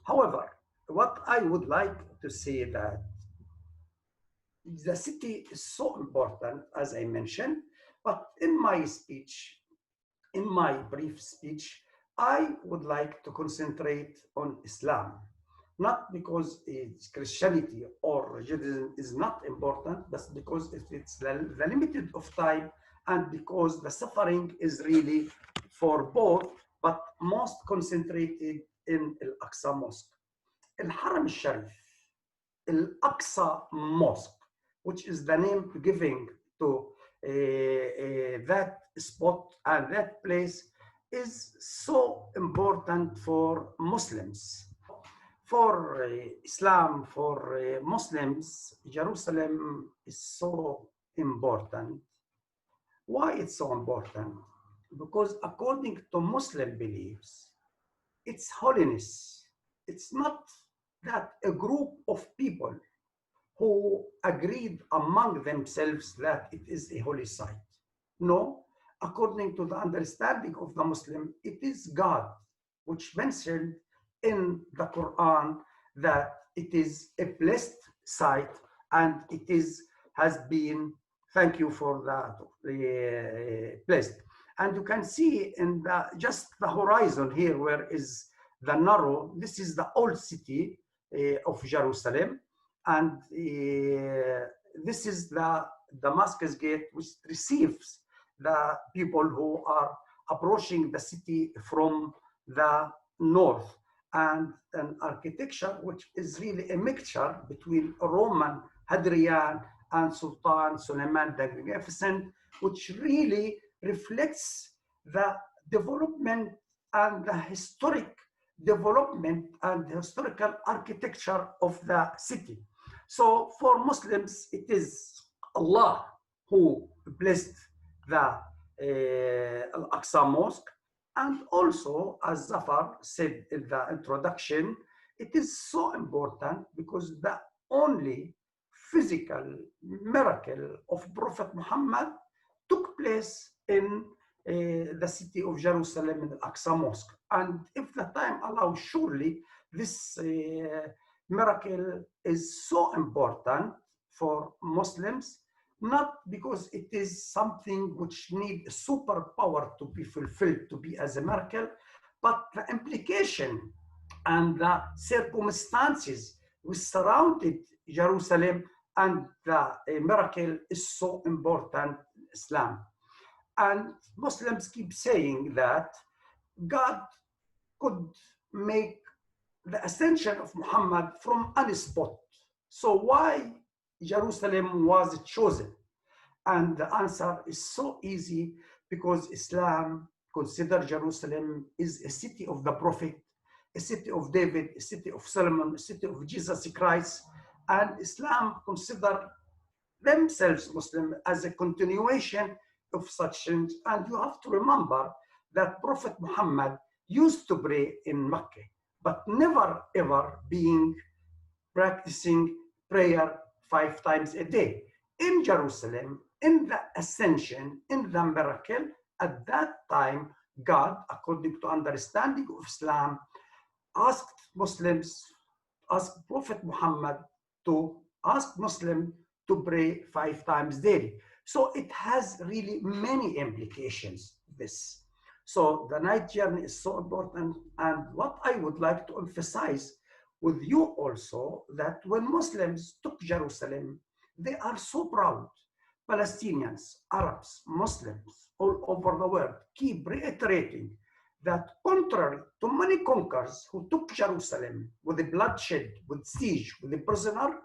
Speaker 4: However, what I would like to say that the city is so important, as I mentioned, but in my speech, in my brief speech, I would like to concentrate on Islam, not because it's Christianity or Judaism is not important, but because it's the limited of time and because the suffering is really for both, but most concentrated in Al-Aqsa Mosque. Al-Haram al-Sharif, Al-Aqsa Mosque, which is the name giving to that spot and that place, is so important for Muslims. For Islam, for Muslims, Jerusalem is so important. Why it's so important? because according to Muslim beliefs, it's holiness. It's not that a group of people who agreed among themselves that it is a holy site. No, according to the understanding of the Muslim, it is God which mentioned in the Quran that it is a blessed site, and it has been, thank you for that, blessed. And you can see in just the horizon here, where is the narrow, this is the old city of Jerusalem, and this is the Damascus Gate, which receives the people who are approaching the city from the north, and an architecture which is really a mixture between Roman Hadrian and Sultan Suleiman the Magnificent, which really reflects the development and the historic development and the historical architecture of the city. So for Muslims, it is Allah who blessed the Al-Aqsa Mosque. And also, as Zafar said in the introduction, it is so important because the only physical miracle of Prophet Muhammad took place in the city of Jerusalem in the Al-Aqsa Mosque. And if the time allows, surely this miracle is so important for Muslims, not because it is something which needs superpower to be fulfilled to be as a miracle, but the implication and the circumstances which surrounded Jerusalem and the miracle is so important in Islam. And Muslims keep saying that God could make the ascension of Muhammad from any spot. So why Jerusalem was chosen? And the answer is so easy, because Islam considers Jerusalem is a city of the Prophet, a city of David, a city of Solomon, a city of Jesus Christ. And Islam consider themselves Muslim as a continuation of such things. And you have to remember that Prophet Muhammad used to pray in Mecca, but never ever being practicing prayer 5 times a day. In Jerusalem, in the ascension, in the miracle, at that time, God, according to understanding of Islam, asked Muslims, asked Prophet Muhammad to ask Muslims to pray 5 times daily. So it has really many implications, this. So the night journey is so important. And what I would like to emphasize with you also, that when Muslims took Jerusalem, they are so proud. Palestinians, Arabs, Muslims all over the world keep reiterating that contrary to many conquerors who took Jerusalem with the bloodshed, with siege, with the prisoner,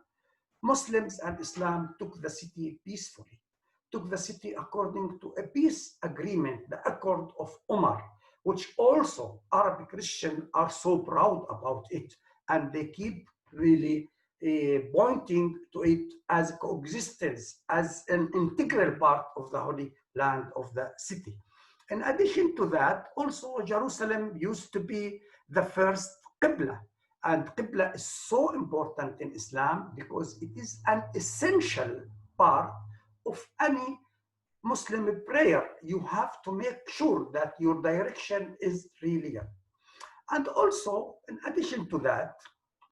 Speaker 4: Muslims and Islam took the city peacefully, took the city according to a peace agreement, the Accord of Umar, which also Arab Christians are so proud about it, and they keep really pointing to it as coexistence, as an integral part of the Holy Land of the city. In addition to that, also Jerusalem used to be the first Qibla. And Qibla is so important in Islam because it is an essential part of any Muslim prayer. You have to make sure that your direction is really good. And also, in addition to that,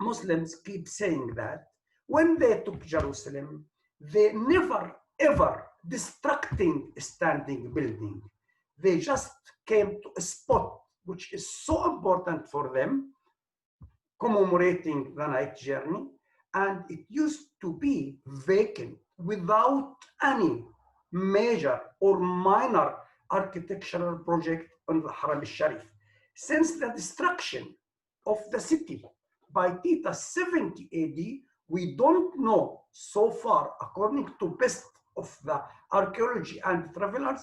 Speaker 4: Muslims keep saying that when they took Jerusalem, they never ever destructing a standing building. They just came to a spot which is so important for them, commemorating the night journey, and it used to be vacant without any major or minor architectural project on the Haram al-Sharif. Since the destruction of the city by Titus 70 AD, we don't know so far, according to best of the archaeology and travelers,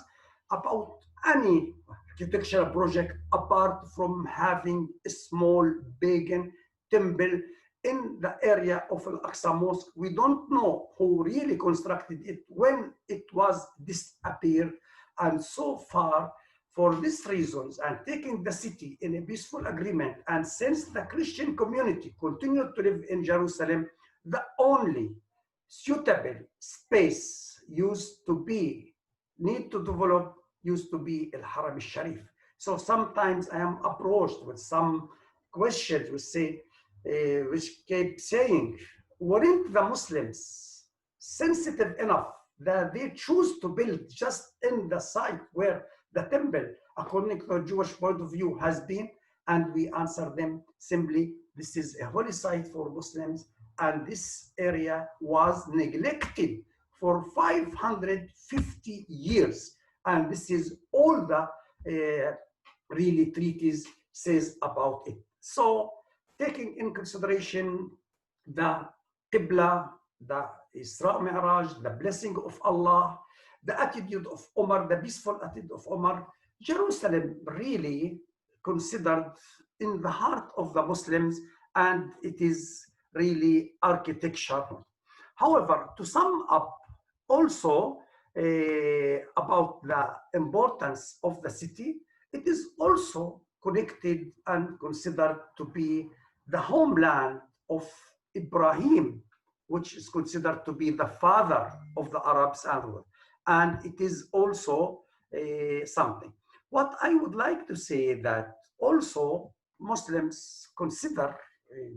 Speaker 4: about any architectural project apart from having a small pagan temple in the area of Al-Aqsa Mosque. We don't know who really constructed it, when it was disappeared, and so far for these reasons and taking the city in a peaceful agreement, and since the Christian community continued to live in Jerusalem, the only suitable space need to develop used to be al-Haram al-Sharif. So sometimes I am approached with some questions which keep saying, weren't the Muslims sensitive enough that they choose to build just in the site where the temple, according to the Jewish point of view, has been? And we answer them simply, this is a holy site for Muslims, and this area was neglected for 550 years. And this is all the really treatise says about it. So taking in consideration the Qibla, the Isra Mi'raj, the blessing of Allah, the attitude of Umar, the peaceful attitude of Umar, Jerusalem really considered in the heart of the Muslims, and it is really architecture. However, to sum up also about the importance of the city, it is also connected and considered to be the homeland of Ibrahim, which is considered to be the father of the Arabs, and it is also something. What I would like to say that also Muslims consider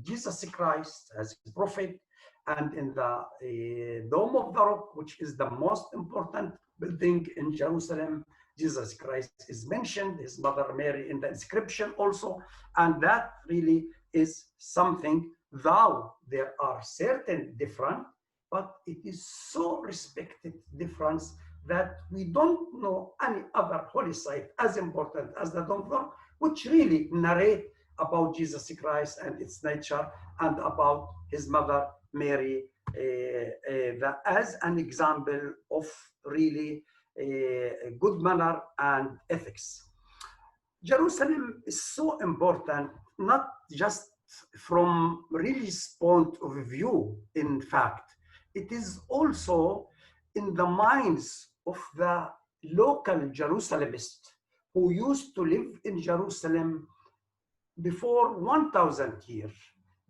Speaker 4: Jesus Christ as prophet, and in the Dome of the Rock, which is the most important building in Jerusalem, Jesus Christ is mentioned, his mother Mary in the inscription also, and that really is something, though there are certain different, but it is so respected difference that we don't know any other holy site as important as the Dome of the Rock, which really narrate about Jesus Christ and its nature, and about his mother Mary as an example of really good manner and ethics. Jerusalem is so important, not just from religious point of view, in fact, it is also in the minds of the local Jerusalemists who used to live in Jerusalem before 1,000 years.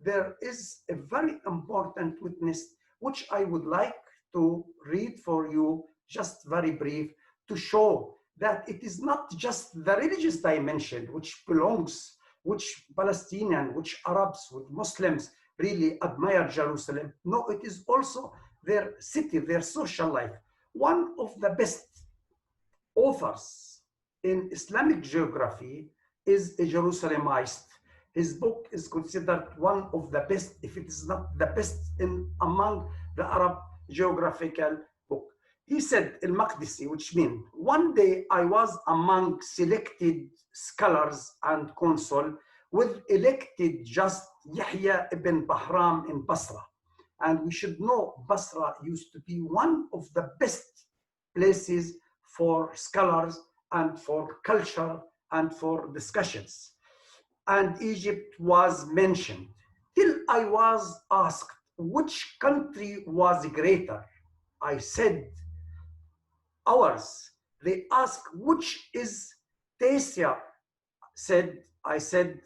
Speaker 4: There is a very important witness, which I would like to read for you, just very brief, to show that it is not just the religious dimension which belongs, which Palestinian, which Arabs, which Muslims really admire Jerusalem. No, it is also their city, their social life. One of the best authors in Islamic geography is a Jerusalemite. His book is considered one of the best, if it is not the best, among the Arab geographical book. He said, Al-Maqdisi, which means, one day I was among selected scholars and consul with elected just Yahya ibn Bahram in Basra. And we should know Basra used to be one of the best places for scholars and for culture and for discussions. And Egypt was mentioned, till I was asked which country was greater. I said, ours. They asked which is tastier. I said,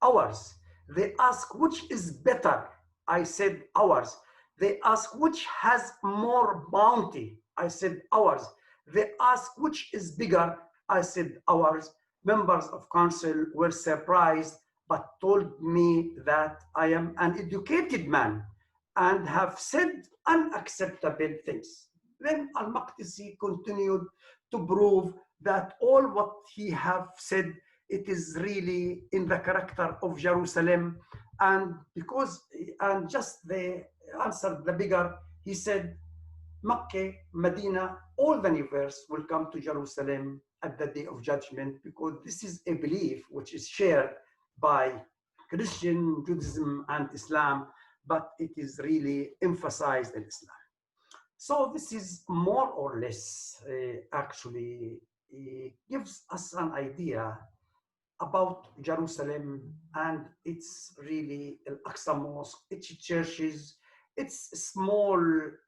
Speaker 4: ours. They asked which is better. I said, ours. They asked which has more bounty. I said, ours. They asked which is bigger. I said, ours. Members of council were surprised, but told me that I am an educated man and have said unacceptable things. Then Al-Maqdisi continued to prove that all what he have said, it is really in the character of Jerusalem. And just the answer, the bigger, he said, Makkah, Medina, all the universe will come to Jerusalem at the day of judgment, because this is a belief which is shared by Christian, Judaism, and Islam, but it is really emphasized in Islam. So this is more or less actually gives us an idea about Jerusalem and its really Al-Aqsa Mosque, its churches, its small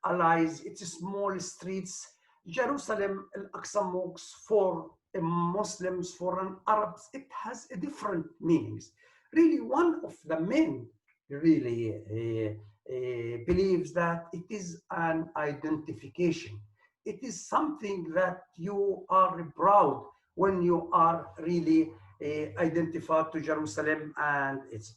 Speaker 4: allies, its small streets. Jerusalem Al-Aqsa Mosque for Muslims, foreign Arabs, it has a different meanings. Really, one of the men really believes that it is an identification. It is something that you are proud when you are really identified to Jerusalem and its.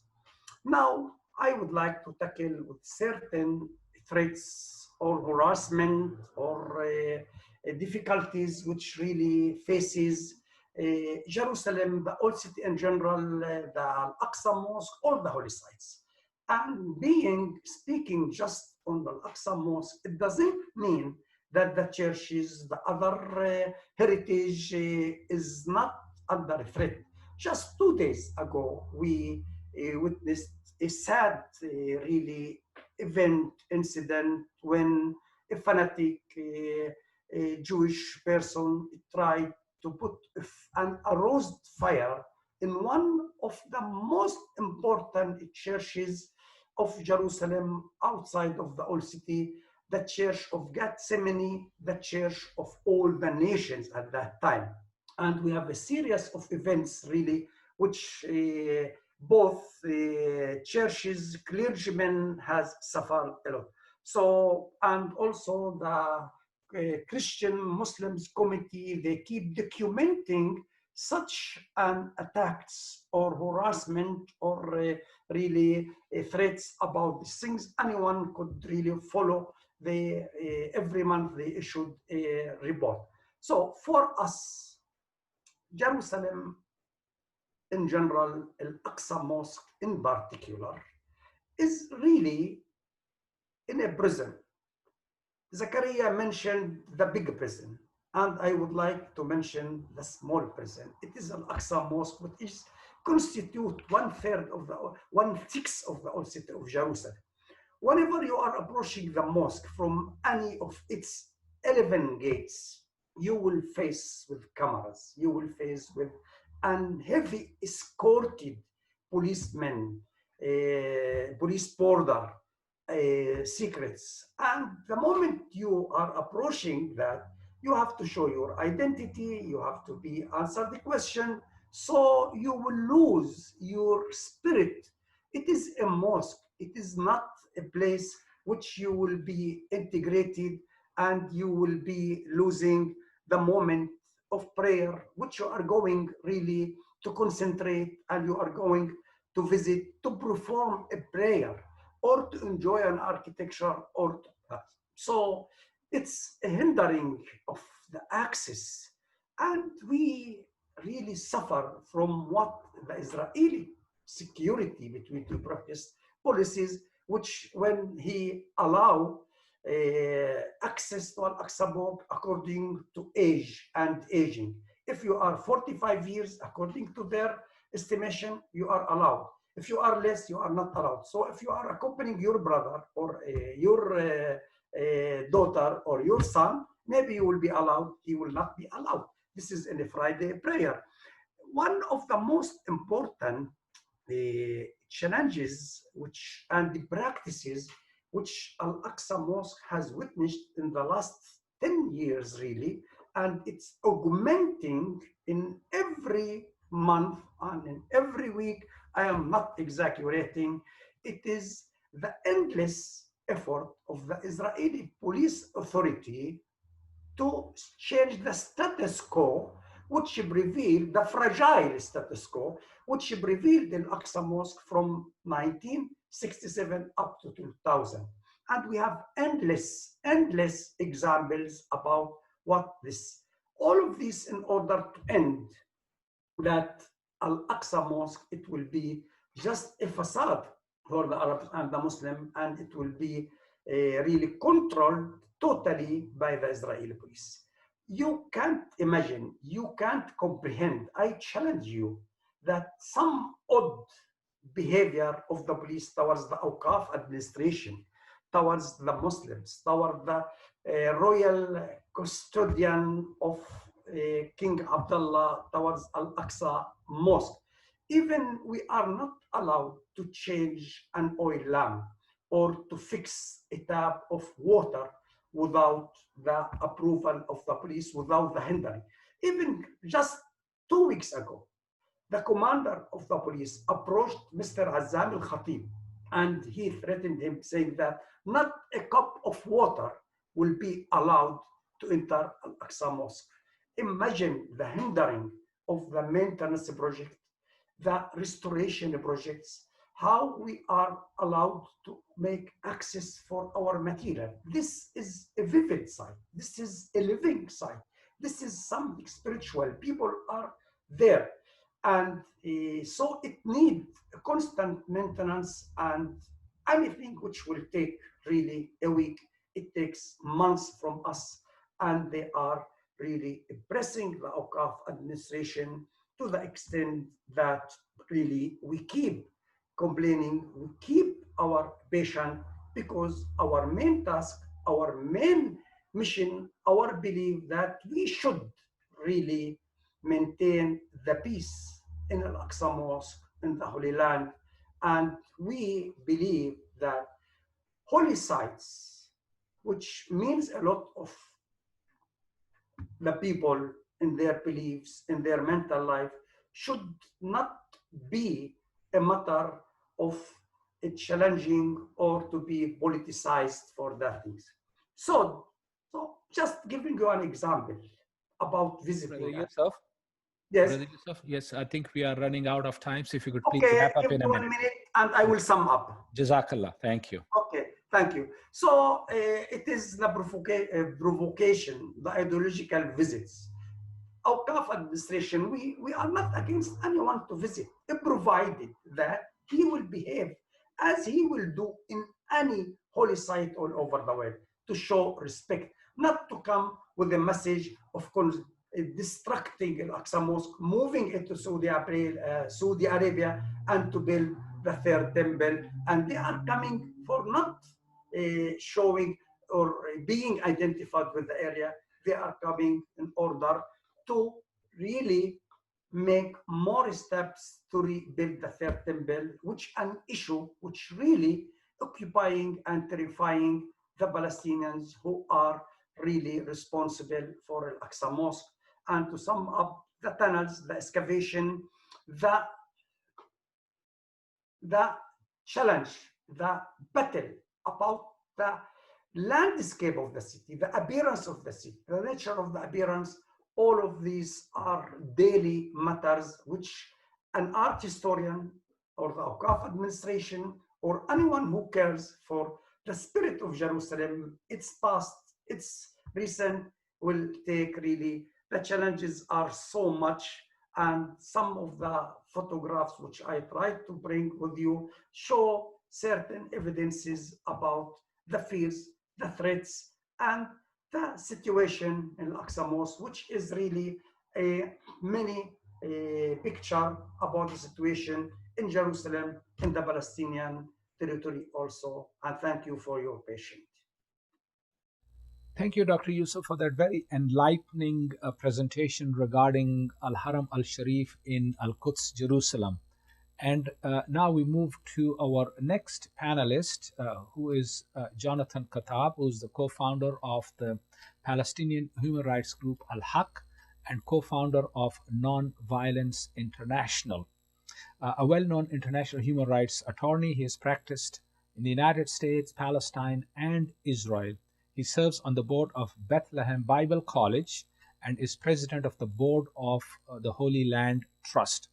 Speaker 4: Now, I would like to tackle with certain threats or harassment or difficulties which really faces Jerusalem, the old city in general, the Al-Aqsa Mosque, all the holy sites. And speaking just on the Al-Aqsa Mosque, it doesn't mean that the churches, the other heritage is not under threat. Just 2 days ago, we witnessed a sad, really event, incident when a fanatic Jewish person tried to put a roast fire in one of the most important churches of Jerusalem outside of the old city, the Church of Gethsemane, the Church of all the nations at that time. And we have a series of events really which both churches, clergymen has suffered a lot. So, and also the Christian Muslims committee, they keep documenting such an attacks or harassment or really threats about these things. Anyone could really follow the every month they issued a report. So for us, Jerusalem in general, Al-Aqsa Mosque in particular, is really in a prison. Zakaria mentioned the big prison, and I would like to mention the small prison. It is Al-Aqsa Mosque, which is constitute 1/3 of the 1/6 of the old city of Jerusalem. Whenever you are approaching the mosque from any of its 11 gates, you will face with cameras, you will face with an heavy escorted policemen, police border, secrets. And the moment you are approaching that, you have to show your identity, you have to be answer the question, so you will lose your spirit. It is a mosque, it is not a place which you will be integrated and you will be losing the moment of prayer, which you are going really to concentrate and you are going to visit to perform a prayer or to enjoy an architecture or so it's a hindering of the access. And we really suffer from what the Israeli security between two practice policies, which when he allow access to Al-Aqsa Mosque according to age and aging. If you are 45 years, according to their estimation, you are allowed. If you are less, you are not allowed. So if you are accompanying your brother or your daughter or your son, maybe you will be allowed, he will not be allowed. This is in a Friday prayer. One of the most important challenges and the practices which Al-Aqsa Mosque has witnessed in the last 10 years really, and it's augmenting in every month and in every week. I am not exaggerating. It is the endless effort of the Israeli police authority to change the status quo, which revealed the fragile status quo, which revealed in Al-Aqsa Mosque from 1967 up to 2000. And we have endless examples about what this, all of this in order to end that Al-Aqsa Mosque, it will be just a facade for the Arabs and the Muslim, and it will be really controlled totally by the Israeli police. You can't imagine, you can't comprehend. I challenge you that some odd behavior of the police towards the Awqaf administration, towards the Muslims, towards the royal custodian of King Abdullah, towards Al-Aqsa Mosque. Even we are not allowed to change an oil lamp or to fix a tap of water without the approval of the police, without the hindering. Even just 2 weeks ago, the commander of the police approached Mr. Azzam al-Khatib, and he threatened him, saying that not a cup of water will be allowed to enter Al-Aqsa Mosque. Imagine the hindering of the maintenance project, the restoration projects, how we are allowed to make access for our material. This is a vivid site. This is a living site. This is something spiritual. People are there. And so it needs constant maintenance, and anything which will take really a week, it takes months from us. And they are really pressing the Awqaf administration to the extent that really we keep complaining, we keep our patient, because our main task, our main mission, our belief that we should really maintain the peace in Al-Aqsa Mosque, in the Holy Land. And we believe that holy sites, which means a lot of the people in their beliefs, in their mental life, should not be a matter of challenging or to be politicized for that things. So just giving you an example about visiting.
Speaker 2: Brother Yousef?
Speaker 4: Yes.
Speaker 2: Brother Yousef, yes, I think we are running out of time. So if you could please
Speaker 4: Okay,
Speaker 2: wrap up
Speaker 4: give
Speaker 2: in
Speaker 4: me
Speaker 2: a
Speaker 4: 1
Speaker 2: minute.
Speaker 4: minute and I will sum up.
Speaker 2: Jazakallah. Thank you.
Speaker 4: Okay, thank you. So it is the provocation, the ideological visits. Awqaf administration, we are not against anyone to visit, provided that he will behave as he will do in any holy site all over the world, to show respect, not to come with a message of destructing Al-Aqsa Mosque, moving it to Saudi Arabia, and to build the third temple. And they are coming for not showing or being identified with the area. They are coming in order to really make more steps to rebuild the third temple, which an issue which really occupying and terrifying the Palestinians who are really responsible for Al-Aqsa Mosque. And to sum up, the tunnels, the excavation, the challenge, the battle about the landscape of the city, the appearance of the city, the nature of the appearance, all of these are daily matters which an art historian or the Awqaf administration or anyone who cares for the spirit of Jerusalem, its past, its recent, will take really. The challenges are so much, and some of the photographs which I tried to bring with you show certain evidences about the fears, the threats, and the situation in Al-Aqsa Mosque, which is really a mini picture about the situation in Jerusalem, in the Palestinian territory also. And thank you for your patience.
Speaker 2: Thank you, Dr. Yousef, for that very enlightening presentation regarding al-Haram al-Sharif in Al-Quds, Jerusalem. And now we move to our next panelist, who is Jonathan Kuttab, who is the co-founder of the Palestinian human rights group Al-Haq and co-founder of Non-Violence International. A well-known international human rights attorney, he has practiced in the United States, Palestine, and Israel. He serves on the board of Bethlehem Bible College and is president of the board of the Holy Land Trust.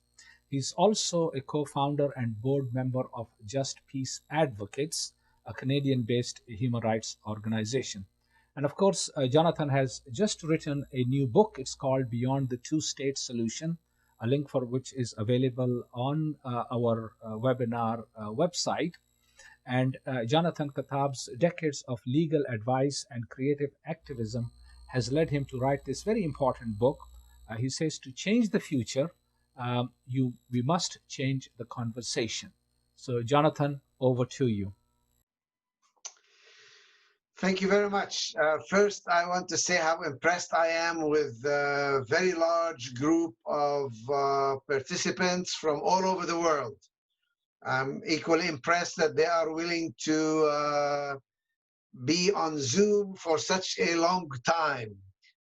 Speaker 2: He's also a co-founder and board member of Just Peace Advocates, a Canadian-based human rights organization. And of course, Jonathan has just written a new book. It's called Beyond the Two-State Solution, a link for which is available on our webinar website. And Jonathan Kuttab's decades of legal advice and creative activism has led him to write this very important book. He says, to change the future, we must change the conversation. So, Jonathan, over to you.
Speaker 5: Thank you very much. First, I want to say how impressed I am with a very large group of participants from all over the world. I'm equally impressed that they are willing to be on Zoom for such a long time.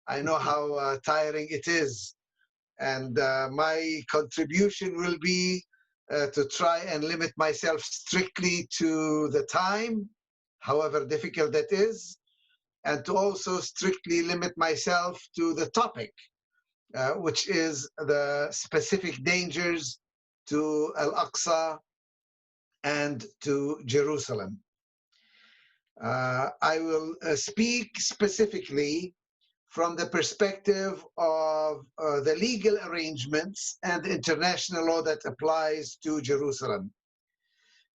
Speaker 5: I know how tiring it is. And my contribution will be to try and limit myself strictly to the time, however difficult that is, and to also strictly limit myself to the topic, which is the specific dangers to Al-Aqsa and to Jerusalem. I will speak specifically from the perspective of the legal arrangements and the international law that applies to Jerusalem.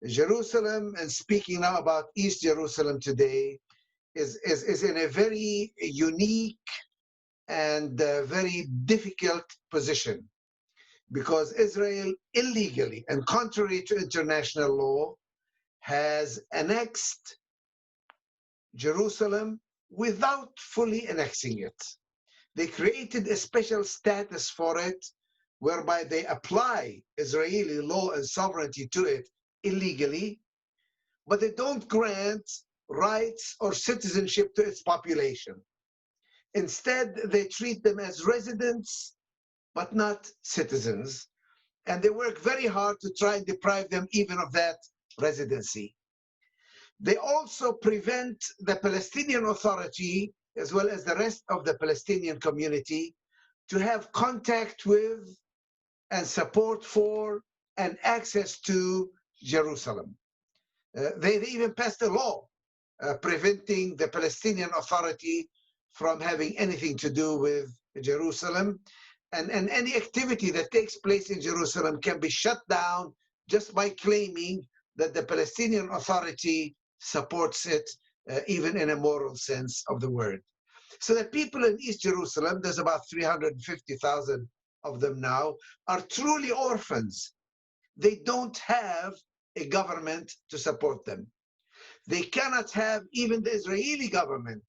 Speaker 5: Jerusalem, and speaking now about East Jerusalem today, is in a very unique and very difficult position, because Israel illegally and contrary to international law has annexed Jerusalem without fully annexing it. They created a special status for it, whereby they apply Israeli law and sovereignty to it illegally, but they don't grant rights or citizenship to its population. Instead, they treat them as residents, but not citizens. And they work very hard to try and deprive them even of that residency. They also prevent the Palestinian Authority, as well as the rest of the Palestinian community, to have contact with and support for and access to Jerusalem. They even passed a law preventing the Palestinian Authority from having anything to do with Jerusalem. And any activity that takes place in Jerusalem can be shut down just by claiming that the Palestinian Authority supports it, even in a moral sense of the word. So the people in East Jerusalem, there's about 350,000 of them now, are truly orphans. They don't have a government to support them. They cannot have even the Israeli government,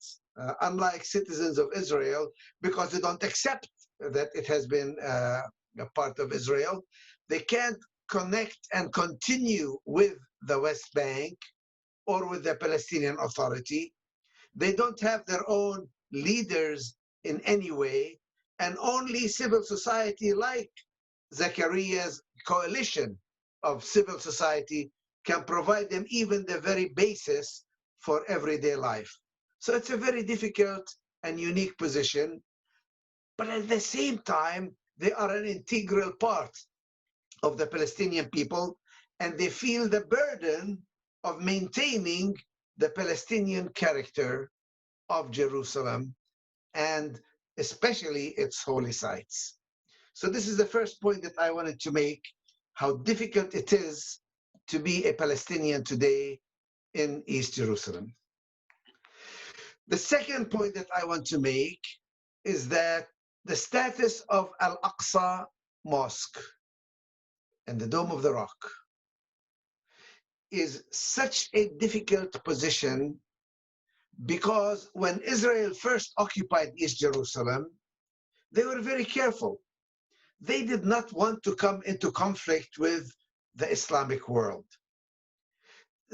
Speaker 5: unlike citizens of Israel, because they don't accept that it has been a part of Israel. They can't connect and continue with the West Bank or with the Palestinian Authority. They don't have their own leaders in any way, and only civil society like Zakaria's coalition of civil society can provide them even the very basis for everyday life. So it's a very difficult and unique position, but at the same time, they are an integral part of the Palestinian people, and they feel the burden of maintaining the Palestinian character of Jerusalem, and especially its holy sites. So this is the first point that I wanted to make, how difficult it is to be a Palestinian today in East Jerusalem. The second point that I want to make is that the status of Al-Aqsa Mosque and the Dome of the Rock is such a difficult position, because when Israel first occupied East Jerusalem, they were very careful. They did not want to come into conflict with the Islamic world.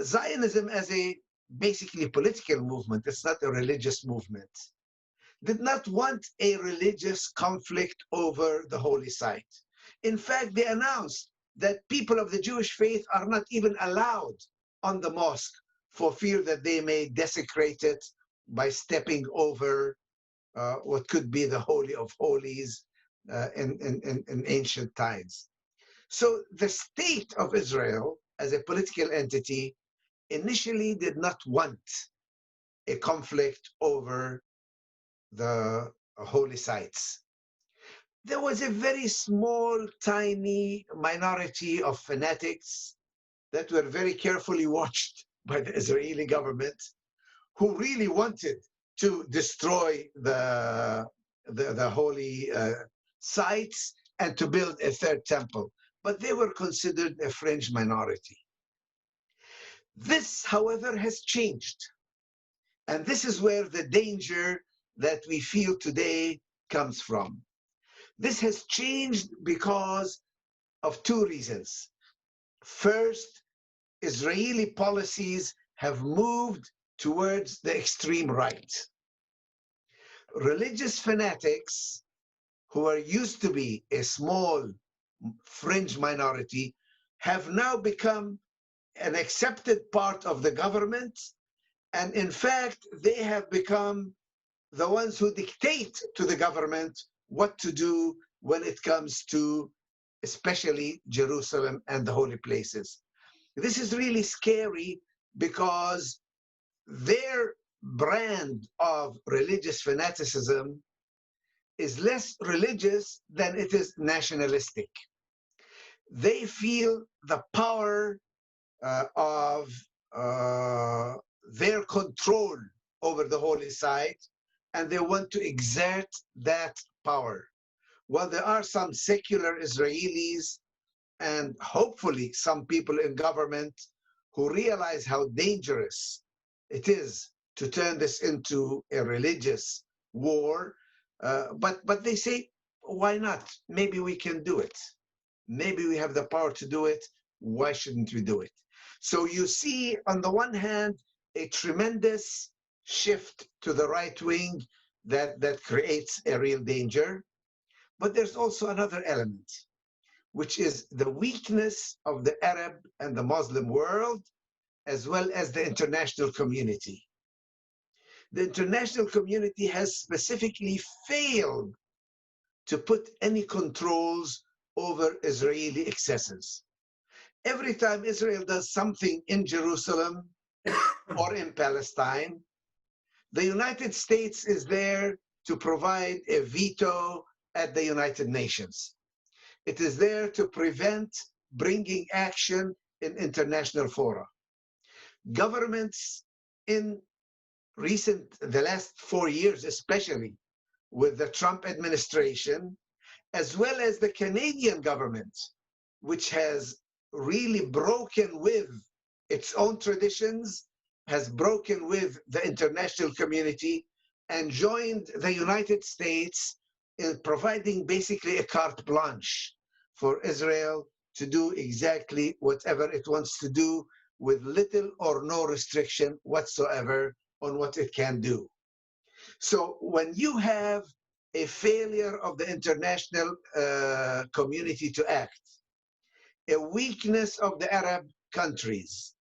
Speaker 5: Zionism, as a basically political movement, it's not a religious movement, did not want a religious conflict over the holy site. In fact, they announced that people of the Jewish faith are not even allowed on the mosque for fear that they may desecrate it by stepping over what could be the Holy of Holies in ancient times. So the state of Israel as a political entity initially did not want a conflict over the holy sites. There was a very small, tiny minority of fanatics that were very carefully watched by the Israeli government, who really wanted to destroy the holy sites and to build a third temple. But they were considered a fringe minority. This, however, has changed. And this is where the danger that we feel today comes from. This has changed because of two reasons. First, Israeli policies have moved towards the extreme right. Religious fanatics who are used to be a small fringe minority have now become an accepted part of the government. And in fact, they have become the ones who dictate to the government what to do when it comes to especially Jerusalem and the holy places. This is really scary because their brand of religious fanaticism is less religious than it is nationalistic. They feel the power of their control over the holy site, and they want to exert that power. While there are some secular Israelis and hopefully some people in government who realize how dangerous it is to turn this into a religious war, but they say, why not? Maybe we can do it. Maybe we have the power to do it. Why shouldn't we do it? So you see, on the one hand, a tremendous shift to the right wing that creates a real danger. But there's also another element, which is the weakness of the Arab and the Muslim world, as well as the international community. The international community has specifically failed to put any controls over Israeli excesses. Every time Israel does something in Jerusalem or in Palestine, the United States is there to provide a veto at the United Nations. It is there to prevent bringing action in international fora. Governments in the last 4 years, especially with the Trump administration, as well as the Canadian government, which has really broken with its own traditions, has broken with the international community, and joined the United States in providing basically a carte blanche for Israel to do exactly whatever it wants to do with little or no restriction whatsoever on what it can do. So when you have a failure of the international community to act, a weakness of the Arab countries,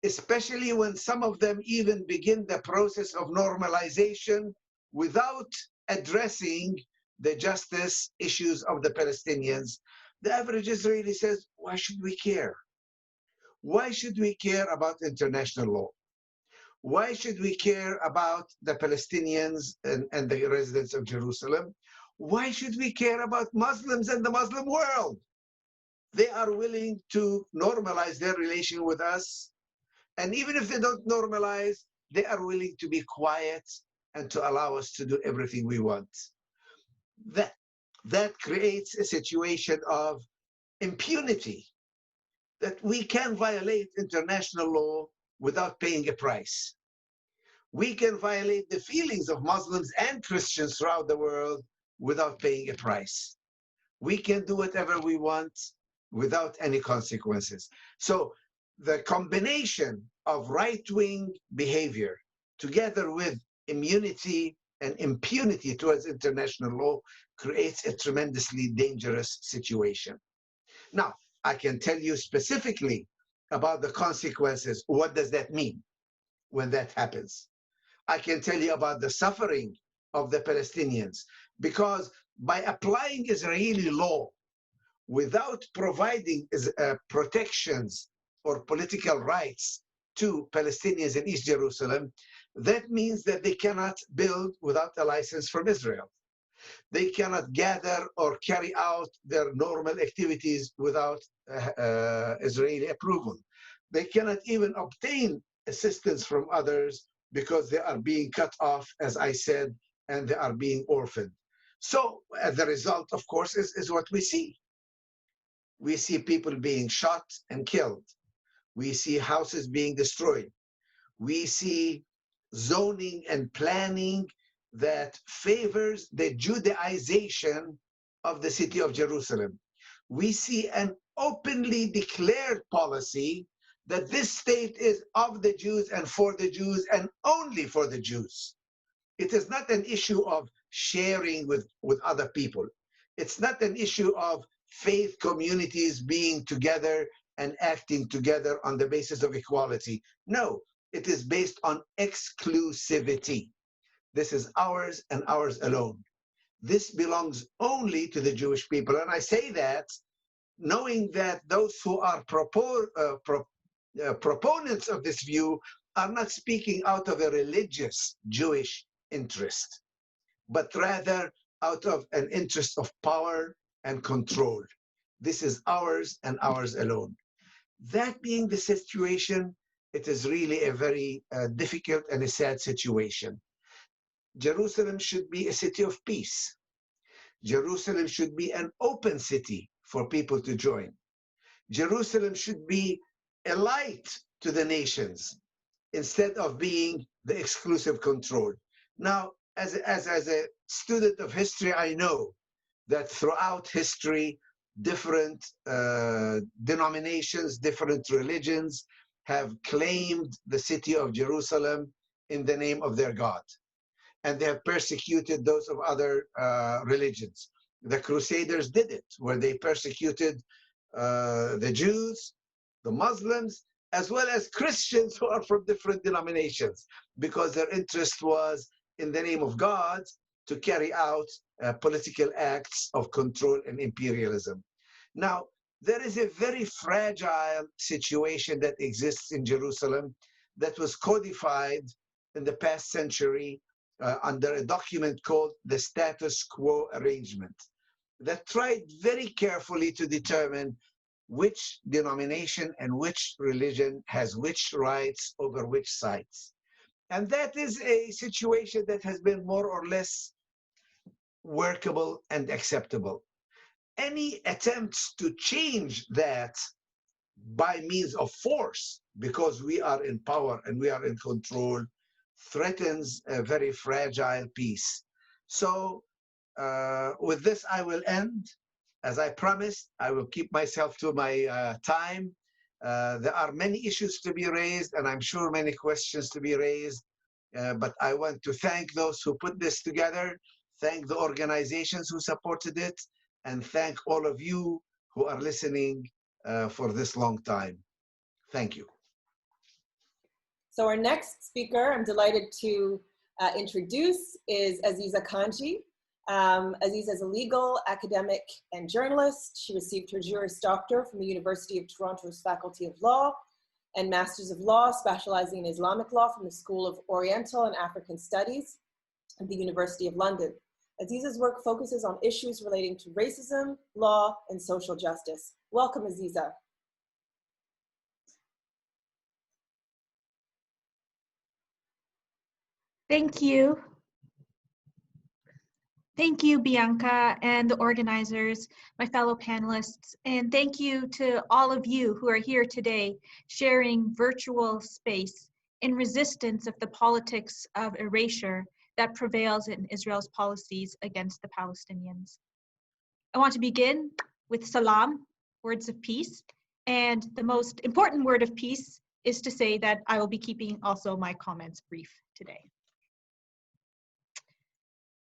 Speaker 5: especially when some of them even begin the process of normalization without addressing the justice issues of the Palestinians, the average Israeli says, why should we care? Why should we care about international law? Why should we care about the Palestinians and the residents of Jerusalem? Why should we care about Muslims and the Muslim world? They are willing to normalize their relation with us. And even if they don't normalize, they are willing to be quiet and to allow us to do everything we want. That creates a situation of impunity, that we can violate international law without paying a price. We can violate the feelings of Muslims and Christians throughout the world without paying a price. We can do whatever we want without any consequences. So the combination of right-wing behavior together with immunity and impunity towards international law creates a tremendously dangerous situation. Now, I can tell you specifically about the consequences. What does that mean when that happens? I can tell you about the suffering of the Palestinians, because by applying Israeli law without providing protections or political rights to Palestinians in East Jerusalem, that means that they cannot build without a license from Israel. They cannot gather or carry out their normal activities without Israeli approval. They cannot even obtain assistance from others because they are being cut off, as I said, and they are being orphaned. So the result, of course, is what we see. We see people being shot and killed. We see houses being destroyed. We see zoning and planning that favors the Judaization of the city of Jerusalem. We see an openly declared policy that this state is of the Jews and for the Jews and only for the Jews. It is not an issue of sharing with other people. It's not an issue of faith communities being together and acting together on the basis of equality. No, it is based on exclusivity. This is ours and ours alone. This belongs only to the Jewish people. And I say that knowing that those who are proponents of this view are not speaking out of a religious Jewish interest, but rather out of an interest of power and control. This is ours and ours alone. That being the situation, it is really a very difficult and a sad situation. Jerusalem should be a city of peace. Jerusalem should be an open city for people to join. Jerusalem should be a light to the nations instead of being the exclusive control. Now, as a student of history, I know that throughout history, different denominations, different religions have claimed the city of Jerusalem in the name of their God. And they have persecuted those of other religions. The Crusaders did it, where they persecuted the Jews, the Muslims, as well as Christians who are from different denominations, because their interest was, in the name of God, to carry out political acts of control and imperialism. Now, there is a very fragile situation that exists in Jerusalem that was codified in the past century under a document called the Status Quo Arrangement that tried very carefully to determine which denomination and which religion has which rights over which sites. And that is a situation that has been more or less workable and acceptable. Any attempts to change that by means of force, because we are in power and we are in control, threatens a very fragile peace. So with this, I will end. As I promised, I will keep myself to my time. There are many issues to be raised, and I'm sure many questions to be raised. But I want to thank those who put this together, thank the organizations who supported it, and thank all of you who are listening for this long time. Thank you.
Speaker 1: So our next speaker, I'm delighted to introduce, is Azeezah Kanji. Azeezah is a legal, academic, and journalist. She received her Juris Doctor from the University of Toronto's Faculty of Law and Masters of Law, specializing in Islamic law from the School of Oriental and African Studies at the University of London. Azeezah's work focuses on issues relating to racism, law, and social justice. Welcome, Azeezah.
Speaker 6: Thank you. Thank you, Bianca, and the organizers, my fellow panelists, and thank you to all of you who are here today sharing virtual space in resistance of the politics of erasure that prevails in Israel's policies against the Palestinians. I want to begin with salam, words of peace, and the most important word of peace is to say that I will be keeping also my comments brief today.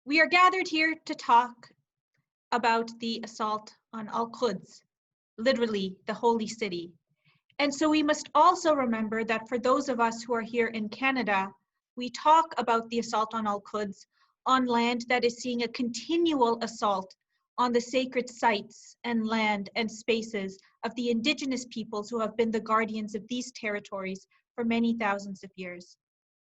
Speaker 6: We are gathered here to talk about the assault on Al-Quds, literally the holy city. And so we must also remember that for those of us who are here in Canada, we talk about the assault on Al-Quds on land that is seeing a continual assault on the sacred sites and land and spaces of the indigenous peoples who have been the guardians of these territories for many thousands of years.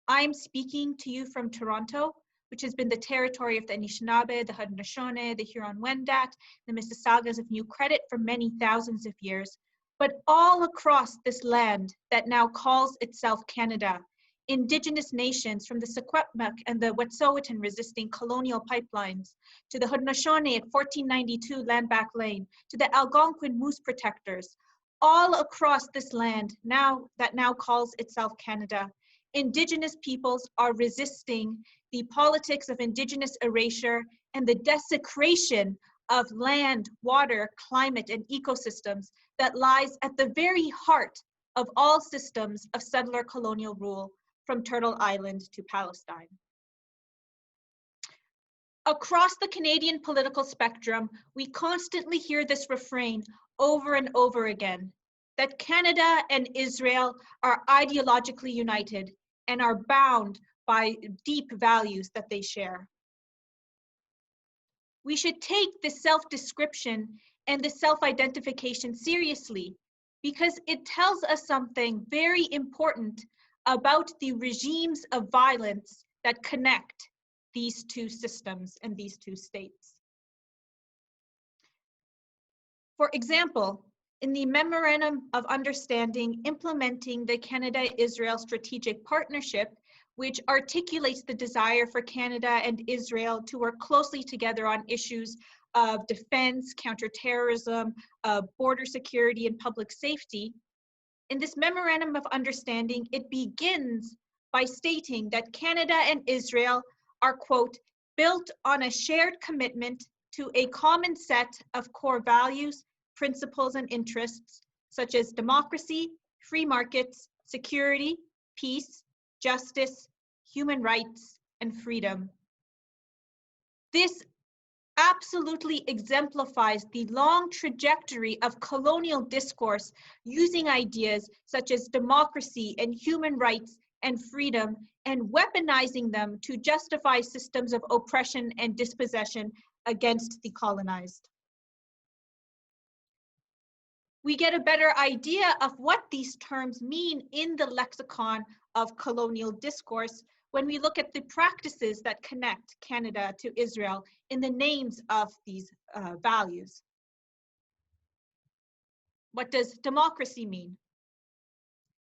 Speaker 6: I'm speaking to you from Toronto, which has been the territory of the Anishinaabe, the Haudenosaunee, the Huron-Wendat, the Mississaugas of New Credit for many thousands of years. But all across this land that now calls itself Canada, indigenous nations from the Secwepemc and the Wet'suwet'en resisting colonial pipelines, to the Haudenosaunee at 1492 Landback Lane, to the Algonquin Moose Protectors, all across this land that now calls itself Canada, indigenous peoples are resisting the politics of indigenous erasure and the desecration of land, water, climate, and ecosystems that lies at the very heart of all systems of settler colonial rule from Turtle Island to Palestine. Across the Canadian political spectrum, we constantly hear this refrain over and over again, that Canada and Israel are ideologically united and are bound by deep values that they share. We should take the self-description and the self-identification seriously because it tells us something very important about the regimes of violence that connect these two systems and these two states. For example, in the Memorandum of Understanding implementing the Canada-Israel Strategic Partnership, which articulates the desire for Canada and Israel to work closely together on issues of defense, counterterrorism, border security, and public safety. In this Memorandum of Understanding, it begins by stating that Canada and Israel are, quote, built on a shared commitment to a common set of core values, principles, and interests, such as democracy, free markets, security, peace, justice, human rights, and freedom. This absolutely exemplifies the long trajectory of colonial discourse using ideas such as democracy and human rights and freedom and weaponizing them to justify systems of oppression and dispossession against the colonized. We get a better idea of what these terms mean in the lexicon of colonial discourse when we look at the practices that connect Canada to Israel in the names of these values. What does democracy mean?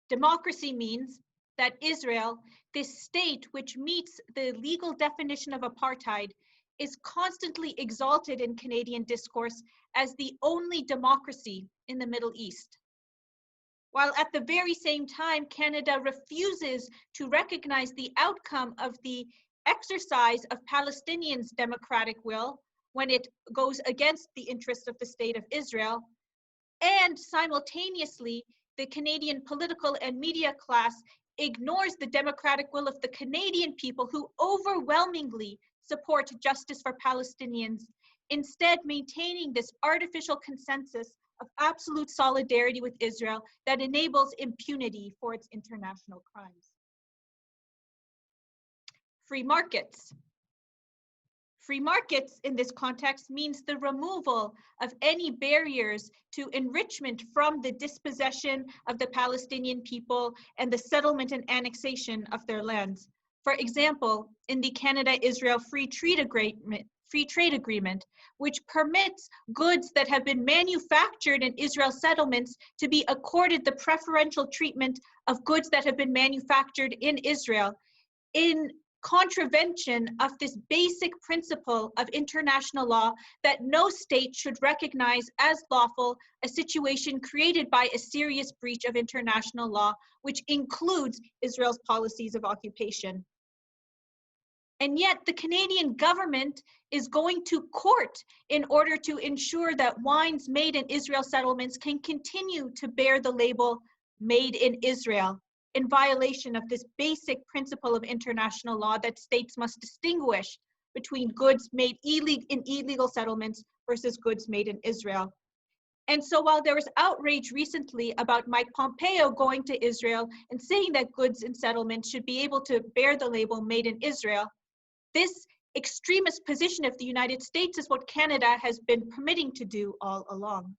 Speaker 6: Democracy means that Israel, this state which meets the legal definition of apartheid, is constantly exalted in Canadian discourse as the only democracy in the Middle East. While at the very same time, Canada refuses to recognize the outcome of the exercise of Palestinians' democratic will when it goes against the interests of the state of Israel, and simultaneously, the Canadian political and media class ignores the democratic will of the Canadian people who overwhelmingly support justice for Palestinians, instead maintaining this artificial consensus of absolute solidarity with Israel that enables impunity for its international crimes. Free markets. Free markets in this context means the removal of any barriers to enrichment from the dispossession of the Palestinian people and the settlement and annexation of their lands. For example, in the Canada-Israel Free Trade Agreement, which permits goods that have been manufactured in Israel settlements to be accorded the preferential treatment of goods that have been manufactured in Israel, in contravention of this basic principle of international law that no state should recognize as lawful a situation created by a serious breach of international law, which includes Israel's policies of occupation. And yet the Canadian government is going to court in order to ensure that wines made in Israel settlements can continue to bear the label "Made in Israel," in violation of this basic principle of international law that states must distinguish between goods made in illegal settlements versus goods made in Israel. And so while there was outrage recently about Mike Pompeo going to Israel and saying that goods in settlements should be able to bear the label "Made in Israel," this extremist position of the United States is what Canada has been permitting to do all along.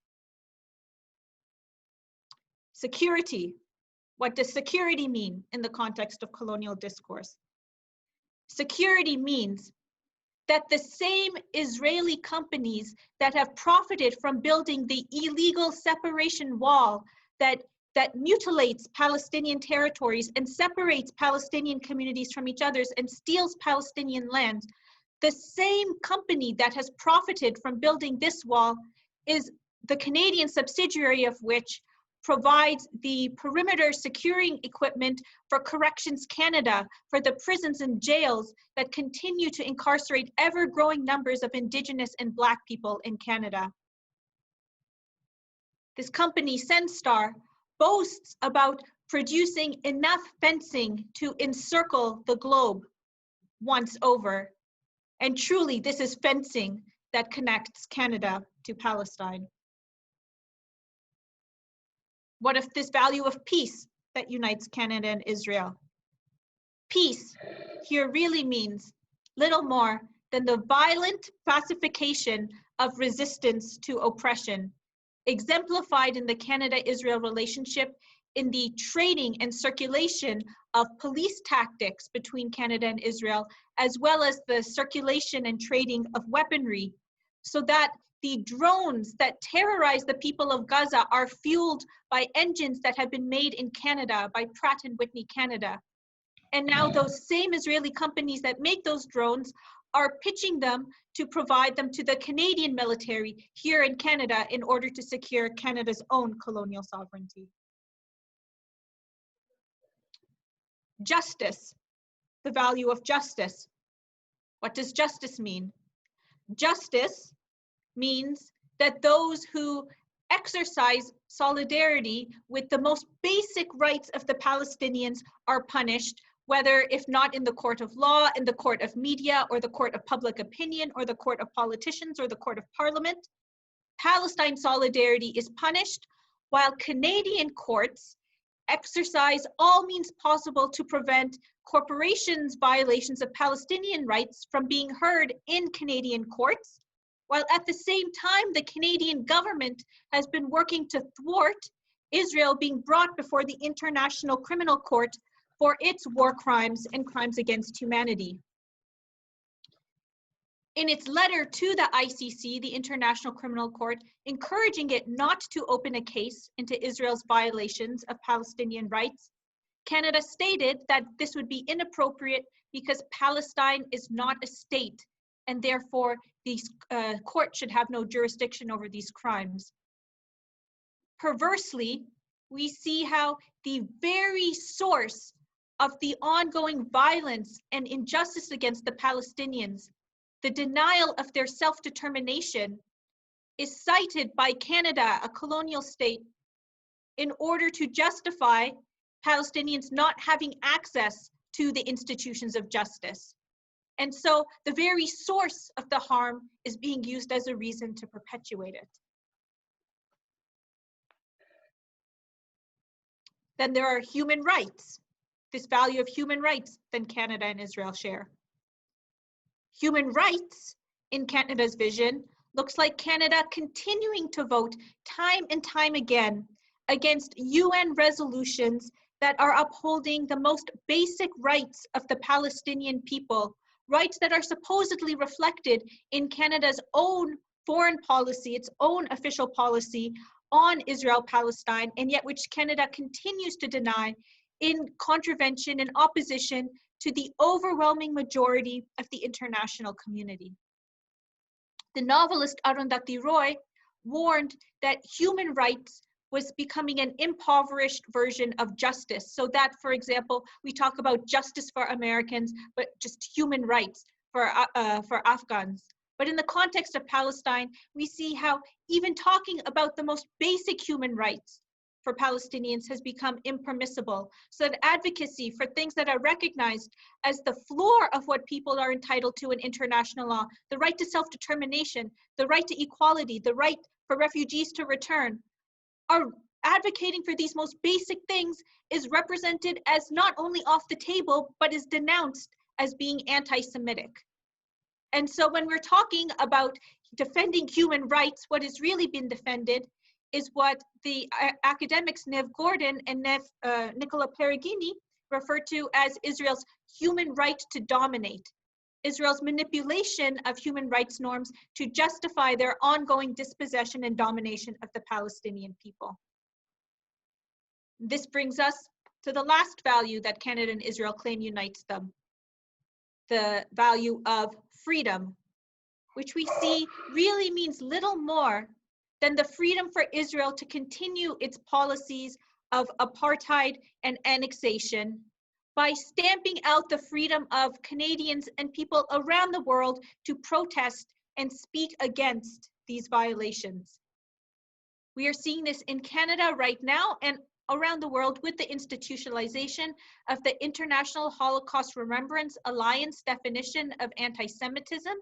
Speaker 6: Security. What does security mean in the context of colonial discourse? Security means that the same Israeli companies that have profited from building the illegal separation wall that mutilates Palestinian territories and separates Palestinian communities from each other and steals Palestinian lands, the same company that has profited from building this wall is the Canadian subsidiary of which provides the perimeter securing equipment for Corrections Canada, for the prisons and jails that continue to incarcerate ever-growing numbers of Indigenous and Black people in Canada. This company, Senstar, boasts about producing enough fencing to encircle the globe once over. And truly, this is fencing that connects Canada to Palestine. What if this value of peace that unites Canada and Israel? Peace here really means little more than the violent pacification of resistance to oppression, exemplified in the Canada-Israel relationship in the trading and circulation of police tactics between Canada and Israel, as well as the circulation and trading of weaponry, so that the drones that terrorize the people of Gaza are fueled by engines that have been made in Canada by Pratt & Whitney Canada. And now those same Israeli companies that make those drones are pitching them to provide them to the Canadian military here in Canada in order to secure Canada's own colonial sovereignty. Justice, the value of justice. What does justice mean? Justice means that those who exercise solidarity with the most basic rights of the Palestinians are punished, whether if not in the court of law, in the court of media, or the court of public opinion, or the court of politicians, or the court of parliament. Palestine solidarity is punished, while Canadian courts exercise all means possible to prevent corporations' violations of Palestinian rights from being heard in Canadian courts, while at the same time the Canadian government has been working to thwart Israel being brought before the International Criminal Court for its war crimes and crimes against humanity. In its letter to the ICC, the International Criminal Court, encouraging it not to open a case into Israel's violations of Palestinian rights, Canada stated that this would be inappropriate because Palestine is not a state, and therefore the court should have no jurisdiction over these crimes. Perversely, we see how the very source of the ongoing violence and injustice against the Palestinians, the denial of their self-determination, is cited by Canada, a colonial state, in order to justify Palestinians not having access to the institutions of justice. And so the very source of the harm is being used as a reason to perpetuate it. Then there are human rights, this value of human rights that Canada and Israel share. Human rights, in Canada's vision, looks like Canada continuing to vote time and time again against UN resolutions that are upholding the most basic rights of the Palestinian people, rights that are supposedly reflected in Canada's own foreign policy, its own official policy on Israel-Palestine, and yet which Canada continues to deny in contravention and opposition to the overwhelming majority of the international community. The novelist Arundhati Roy warned that human rights was becoming an impoverished version of justice. So that, for example, we talk about justice for Americans, but just human rights for Afghans. But in the context of Palestine, we see how even talking about the most basic human rights for Palestinians has become impermissible. So that advocacy for things that are recognized as the floor of what people are entitled to in international law, the right to self-determination, the right to equality, the right for refugees to return, are advocating for these most basic things is represented as not only off the table, but is denounced as being anti-Semitic. And so when we're talking about defending human rights, what has really been defended is what the academics Nev Gordon and Nicola Perugini refer to as Israel's human right to dominate, Israel's manipulation of human rights norms to justify their ongoing dispossession and domination of the Palestinian people. This brings us to the last value that Canada and Israel claim unites them, the value of freedom, which we see really means little more than the freedom for Israel to continue its policies of apartheid and annexation by stamping out the freedom of Canadians and people around the world to protest and speak against these violations. We are seeing this in Canada right now, and around the world with the institutionalization of the International Holocaust Remembrance Alliance definition of anti-Semitism,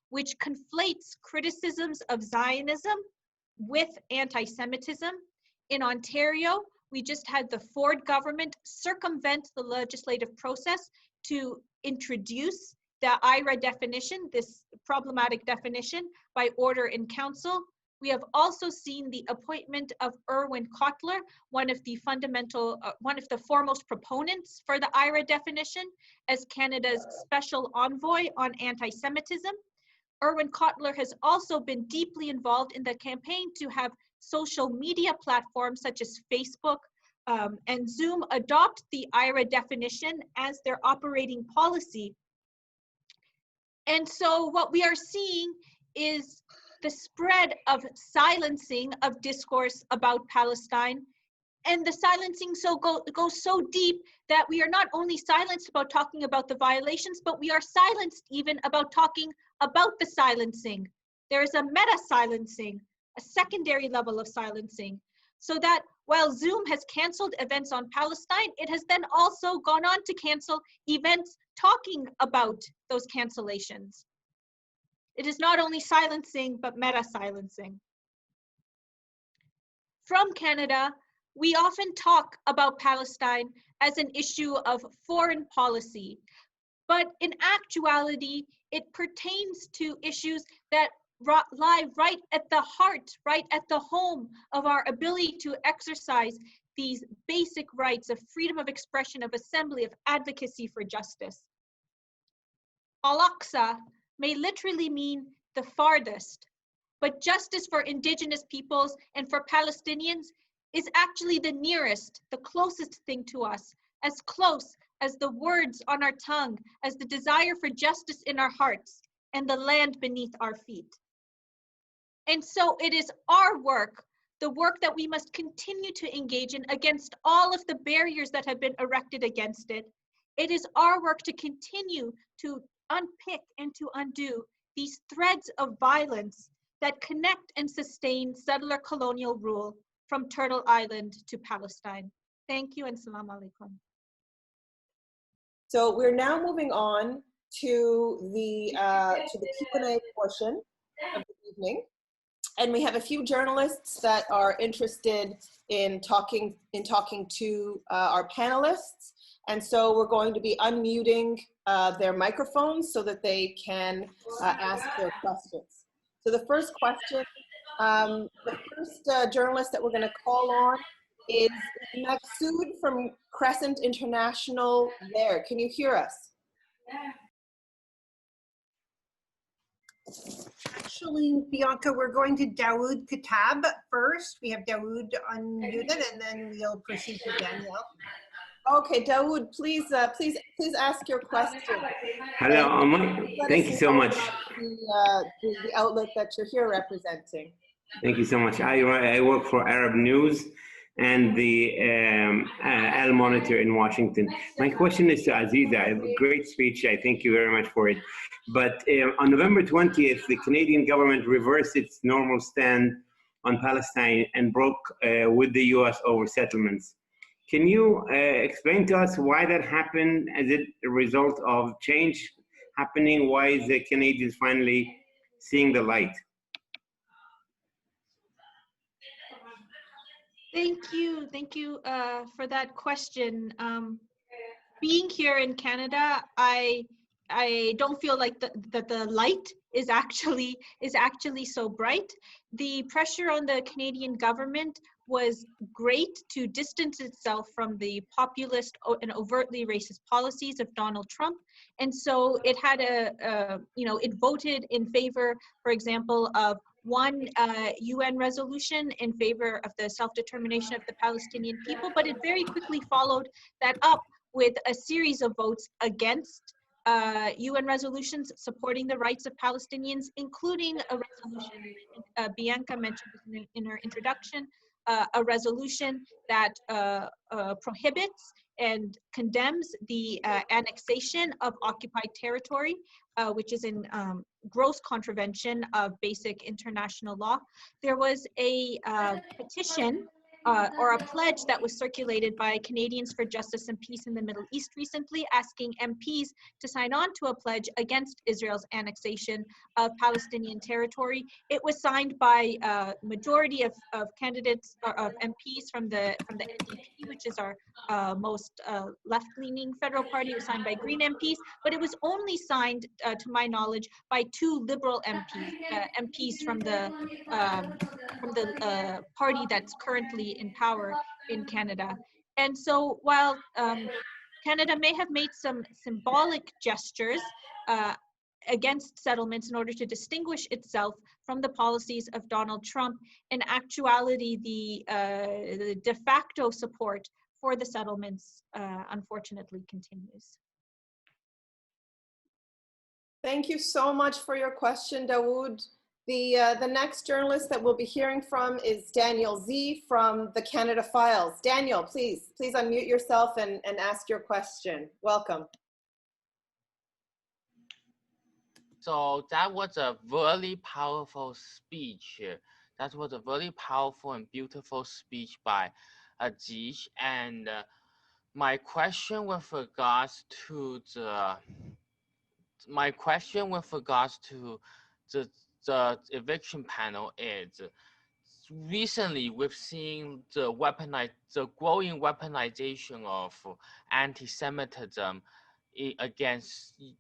Speaker 6: which conflates criticisms of Zionism with anti-Semitism. In Ontario, we just had the Ford government circumvent the legislative process to introduce the IRA definition, this problematic definition, by order in council. We have also seen the appointment of Erwin Kotler, one of the foremost proponents for the IRA definition, as Canada's special envoy on anti-Semitism. Erwin Kotler has also been deeply involved in the campaign to have social media platforms such as Facebook and Zoom adopt the IRA definition as their operating policy. And so what we are seeing is the spread of silencing of discourse about Palestine, and the silencing goes so deep that we are not only silenced about talking about the violations, but we are silenced even about talking about the silencing. There is a meta-silencing, a secondary level of silencing, so that while Zoom has canceled events on Palestine, it has then also gone on to cancel events talking about those cancellations. It is not only silencing, but meta-silencing. From Canada, we often talk about Palestine as an issue of foreign policy, but in actuality, it pertains to issues that lie right at the heart, right at the home of our ability to exercise these basic rights of freedom of expression, of assembly, of advocacy for justice. Al-Aqsa may literally mean the farthest, but justice for indigenous peoples and for Palestinians is actually the nearest, the closest thing to us, as close as the words on our tongue, as the desire for justice in our hearts, and the land beneath our feet. And so it is our work, the work that we must continue to engage in against all of the barriers that have been erected against it. It is our work to continue to unpick and to undo these threads of violence that connect and sustain settler colonial rule from Turtle Island to Palestine. Thank you and salam alaikum.
Speaker 1: So we're now moving on to the Q&A portion of the evening. And we have a few journalists that are interested in talking to our panelists. And so we're going to be unmuting their microphones so that they can ask their questions. So the first question, the first journalist that we're going to call on is Maksud from Crescent International there. Can you hear us?
Speaker 7: Actually, Bianca, we're going to Dawood Kuttab first. We have Dawood unmuted, and then we'll proceed to Danielle.
Speaker 1: Okay, Dawood, please ask your question.
Speaker 8: Hello, thank you so much.
Speaker 1: The outlet that you're here representing.
Speaker 8: Thank you so much. I work for Arab News and the Al Monitor in Washington. My question is to Azeezah. A great speech. I thank you very much for it. But on November 20th, the Canadian government reversed its normal stand on Palestine and broke with the US over settlements. Can you explain to us why that happened? Is it a result of change happening? Why is the Canadians finally seeing the light?
Speaker 6: Thank you for that question. Being here in Canada, I don't feel like the light is actually so bright. The pressure on the Canadian government was great to distance itself from the populist and overtly racist policies of Donald Trump, and so it had it voted in favor, for example, of one UN resolution in favor of the self-determination of the Palestinian people, but it very quickly followed that up with a series of votes against UN resolutions supporting the rights of Palestinians, including a resolution Bianca mentioned in her introduction, a resolution that prohibits and condemns the annexation of occupied territory, which is in gross contravention of basic international law. There was a petition or a pledge that was circulated by Canadians for Justice and Peace in the Middle East recently, asking MPs to sign on to a pledge against Israel's annexation of Palestinian territory. It was signed by a majority of candidates, or of MPs from the NDP, which is our most left-leaning federal party. It was signed by Green MPs, but it was only signed, to my knowledge, by 2 Liberal MPs from the party that's currently in power in Canada. And so while Canada may have made some symbolic gestures against settlements in order to distinguish itself from the policies of Donald Trump, in actuality, the de facto support for the settlements unfortunately continues.
Speaker 1: Thank you so much for your question, Dawood. The next journalist that we'll be hearing from is Daniel Z from the Canada Files. Daniel, please unmute yourself and ask your question. Welcome.
Speaker 9: So that was a very powerful speech. That was a very powerful and beautiful speech by Azeezah. And my question with regards to the eviction panel is, recently we've seen the growing weaponization of anti-Semitism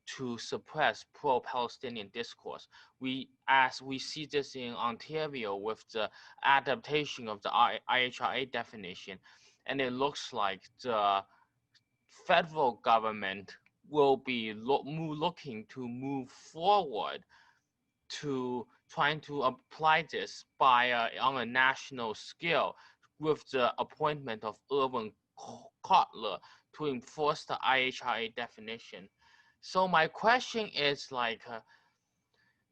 Speaker 9: to suppress pro-Palestinian discourse. As we see this in Ontario with the adaptation of the IHRA definition, and it looks like the federal government will be looking to move forward to trying to apply this on a national scale with the appointment of Irvin Kotler to enforce the IHRA definition. So my question is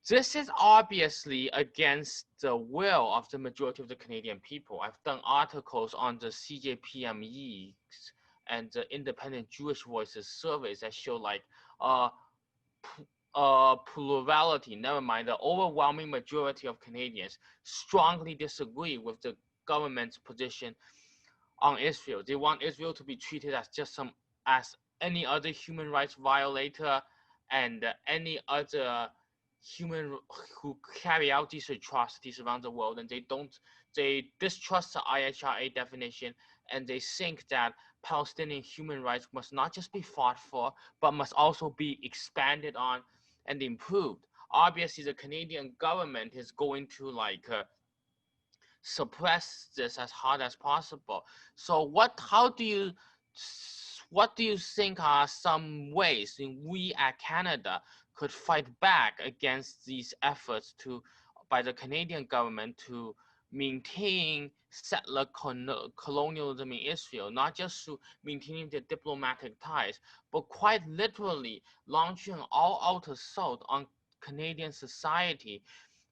Speaker 9: this is obviously against the will of the majority of the Canadian people. I've done articles on the CJPME and the Independent Jewish Voices surveys that show plurality, never mind, the overwhelming majority of Canadians strongly disagree with the government's position on Israel. They want Israel to be treated as any other human rights violator and any other human who carry out these atrocities around the world, and they distrust the IHRA definition, and they think that Palestinian human rights must not just be fought for, but must also be expanded on and improved. Obviously, the Canadian government is going to suppress this as hard as possible. So what do you think are some ways in we at Canada could fight back against these efforts by the Canadian government to maintain settler colonialism in Israel, not just through maintaining the diplomatic ties, but quite literally launching an all-out assault on Canadian society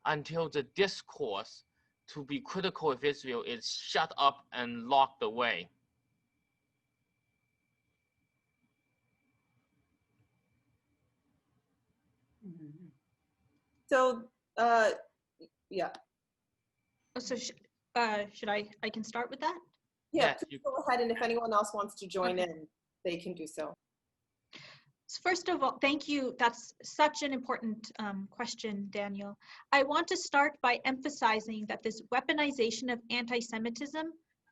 Speaker 9: until the discourse to be critical of Israel is shut up and locked away?
Speaker 1: So, yeah.
Speaker 6: So should I can start with that?
Speaker 1: Yeah, please go ahead, and if anyone else wants to join in, they can do so.
Speaker 6: First of all, thank you. That's such an important question, Daniel. I want to start by emphasizing that this weaponization of anti-Semitism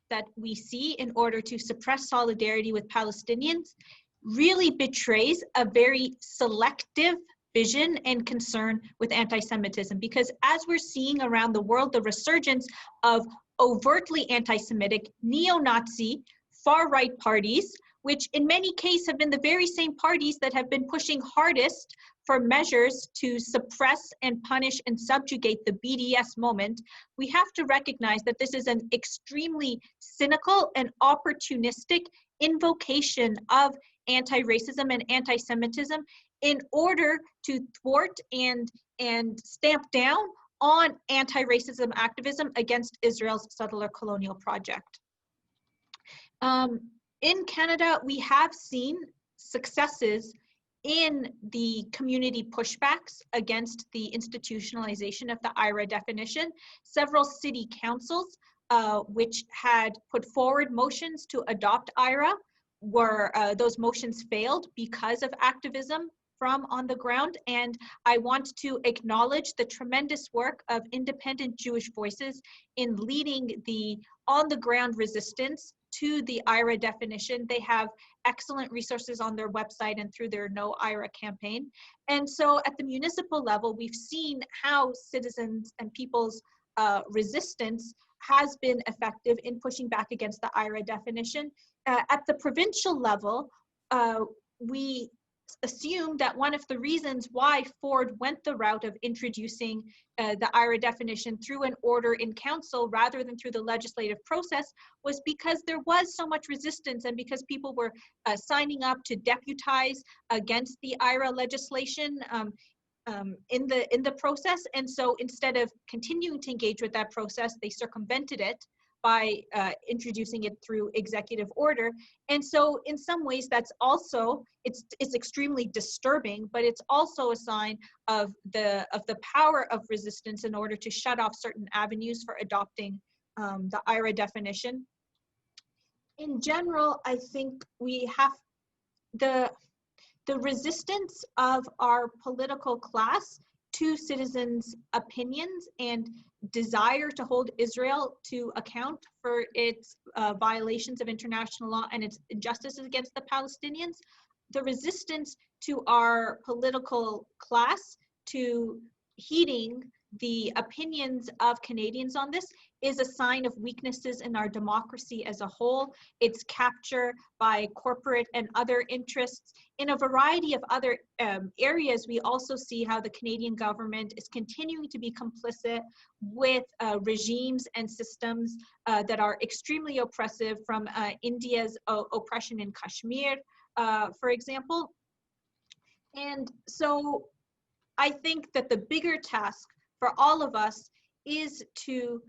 Speaker 6: that we see in order to suppress solidarity with Palestinians really betrays a very selective vision and concern with anti-Semitism, because as we're seeing around the world, the resurgence of overtly anti-Semitic, neo-Nazi, far-right parties, which in many cases have been the very same parties that have been pushing hardest for measures to suppress and punish and subjugate the BDS moment, we have to recognize that this is an extremely cynical and opportunistic invocation of anti-racism and anti-Semitism in order to thwart and stamp down on anti-racism activism against Israel's settler colonial project. In Canada, we have seen successes in the community pushbacks against the institutionalization of the IHRA definition. Several city councils which had put forward motions to adopt IRA, those motions failed because of activism from on the ground. And I want to acknowledge the tremendous work of independent Jewish voices in leading the on-the-ground resistance to the IRA definition. They have excellent resources on their website and through their No IRA campaign. And so at the municipal level, we've seen how citizens and people's resistance has been effective in pushing back against the IRA definition. At the provincial level, we assume that one of the reasons why Ford went the route of introducing the IRA definition through an order in council rather than through the legislative process was because there was so much resistance and because people were signing up to deputize against the IRA legislation in the process. And so instead of continuing to engage with that process, they circumvented it by introducing it through executive order. And so in some ways that's also, it's extremely disturbing, but it's also a sign of the power of resistance in order to shut off certain avenues for adopting the IRA definition. In general, I think we have the resistance of our political class to citizens' opinions and desire to hold Israel to account for its violations of international law and its injustices against the Palestinians. The resistance to our political class to heeding the opinions of Canadians on this is a sign of weaknesses in our democracy as a whole. Its capture by corporate and other interests. In a variety of other areas, we also see how the Canadian government is continuing to be complicit with regimes and systems that are extremely oppressive, from India's oppression in Kashmir, for example. And so I think that the bigger task for all of us is to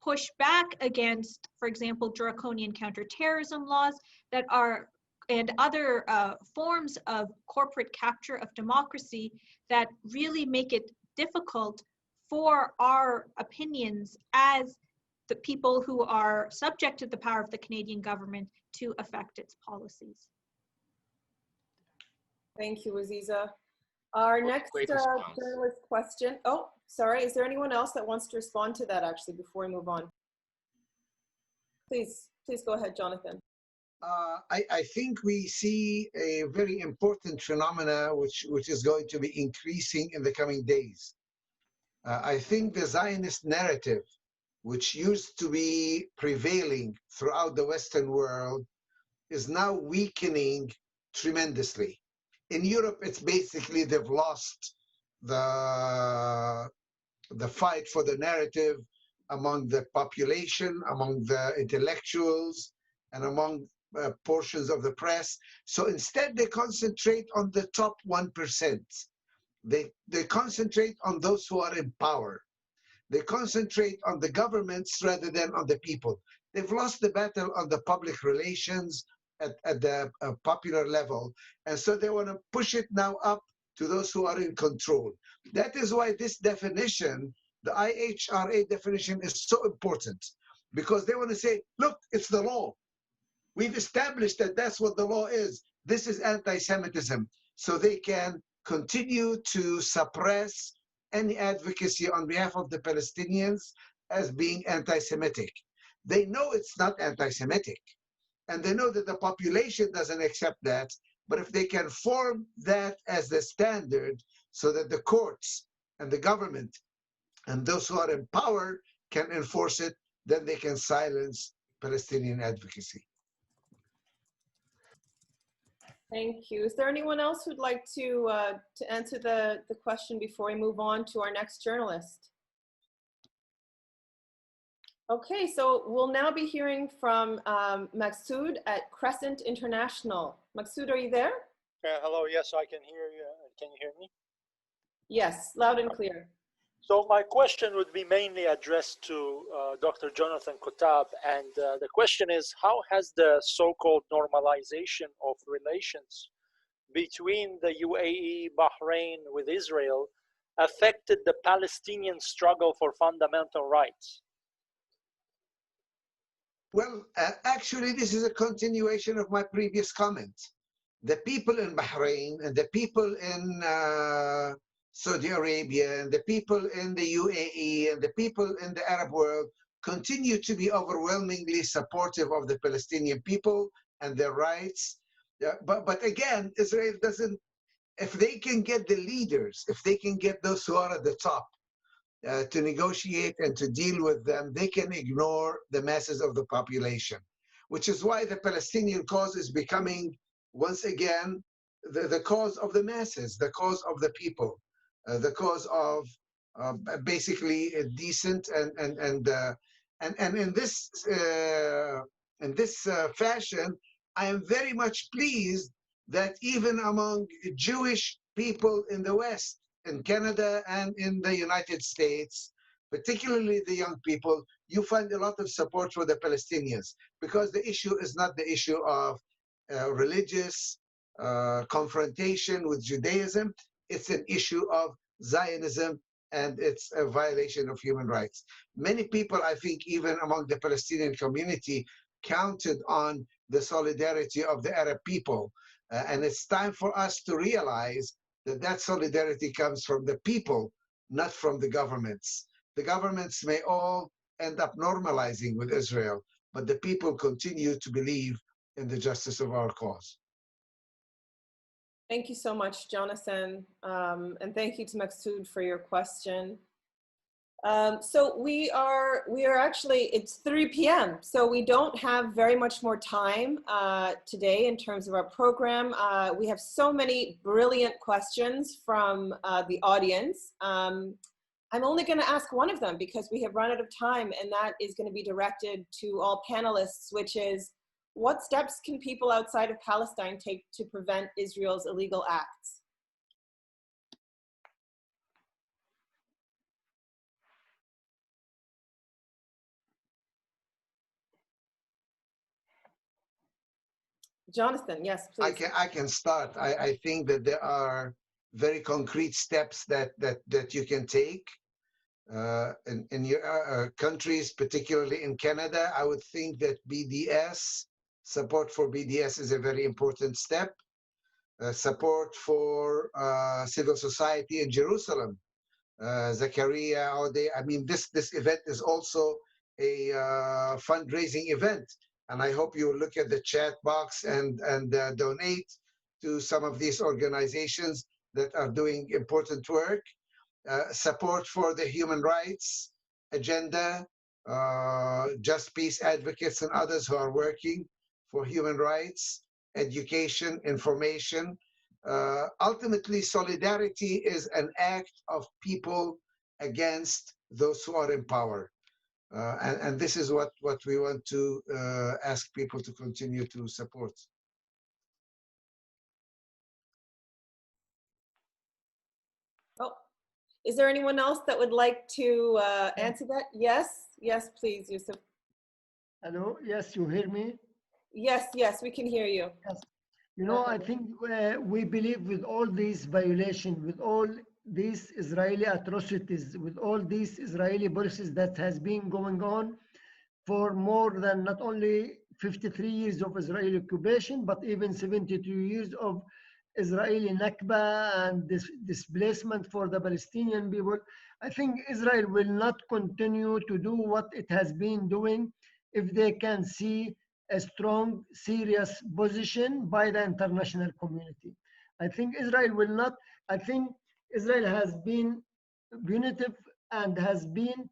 Speaker 6: push back against, for example, draconian counterterrorism laws that are, and other forms of corporate capture of democracy that really make it difficult for our opinions as the people who are subject to the power of the Canadian government to affect its policies.
Speaker 1: Thank you, Azeezah. Our next journalist question. Oh, sorry. Is there anyone else that wants to respond to that actually before we move on? Please go ahead, Jonathan.
Speaker 5: I think we see a very important phenomena which is going to be increasing in the coming days. I think the Zionist narrative, which used to be prevailing throughout the Western world, is now weakening tremendously. In Europe, it's basically they've lost the fight for the narrative among the population, among the intellectuals, and among portions of the press. So instead, they concentrate on the top 1%. They concentrate on those who are in power. They concentrate on the governments rather than on the people. They've lost the battle on the public relations at the popular level. And so they want to push it now up to those who are in control. That is why this definition, the IHRA definition, is so important, because they want to say, look, it's the law. We've established that that's what the law is. This is anti-Semitism. So they can continue to suppress any advocacy on behalf of the Palestinians as being anti-Semitic. They know it's not anti-Semitic. And they know that the population doesn't accept that. But if they can form that as the standard so that the courts and the government and those who are in power can enforce it, then they can silence Palestinian advocacy.
Speaker 1: Thank you. Is there anyone else who'd like to answer the question before we move on to our next journalist? Okay, so we'll now be hearing from Maksud at Crescent International. Maksud, are you there?
Speaker 10: Hello, yes, I can hear you. Can you hear me?
Speaker 1: Yes, loud and clear.
Speaker 10: So my question would be mainly addressed to Dr. Jonathan Kuttab, and the question is, how has the so-called normalization of relations between the UAE, Bahrain with Israel affected the Palestinian struggle for fundamental rights?
Speaker 5: Well, actually, this is a continuation of my previous comment. The people in Bahrain and the people in Saudi Arabia and the people in the UAE and the people in the Arab world continue to be overwhelmingly supportive of the Palestinian people and their rights. But again, Israel doesn't, if they can get the leaders, if they can get those who are at the top to negotiate and to deal with them, they can ignore the masses of the population, which is why the Palestinian cause is becoming, once again, the cause of the masses, the cause of the people, the cause of basically a decent and in this fashion, I am very much pleased that even among Jewish people in the West, in Canada and in the United States, particularly the young people, you find a lot of support for the Palestinians, because the issue is not the issue of religious confrontation with Judaism. It's an issue of Zionism, and it's a violation of human rights. Many people, I think, even among the Palestinian community, counted on the solidarity of the Arab people. And it's time for us to realize that that solidarity comes from the people, not from the governments. The governments may all end up normalizing with Israel, but the people continue to believe in the justice of our cause.
Speaker 1: Thank you so much, Jonathan. And thank you to Maksud for your question. So we are actually, it's 3 p.m. So we don't have very much more time today in terms of our program. We have so many brilliant questions from the audience. I'm only going to ask one of them because we have run out of time, and that is going to be directed to all panelists, which is, what steps can people outside of Palestine take to prevent Israel's illegal acts? Jonathan, yes, please.
Speaker 5: I can start. I think that there are very concrete steps that you can take. In your countries, particularly in Canada, I would think that BDS, support for BDS is a very important step. Support for civil society in Jerusalem. Zakaria Odeh. I mean, this event is also a fundraising event. And I hope you look at the chat box and donate to some of these organizations that are doing important work. Support for the human rights agenda, Just Peace advocates and others who are working for human rights, education, information. Ultimately, solidarity is an act of people against those who are in power. And this is what we want to ask people to continue to support.
Speaker 1: Oh, is there anyone else that would like to answer that? Yes, yes, please, Yousef.
Speaker 3: Hello, yes, you hear me?
Speaker 1: Yes, yes, we can hear you.
Speaker 3: Yes. You know, I think we believe with all these violations, with all these Israeli atrocities, with all these Israeli policies that has been going on for more than not only 53 years of Israeli occupation, but even 72 years of Israeli Nakba and displacement for the Palestinian people. I think Israel will not continue to do what it has been doing if they can see a strong, serious position by the international community. I think Israel will not, I think Israel has been punitive and has been,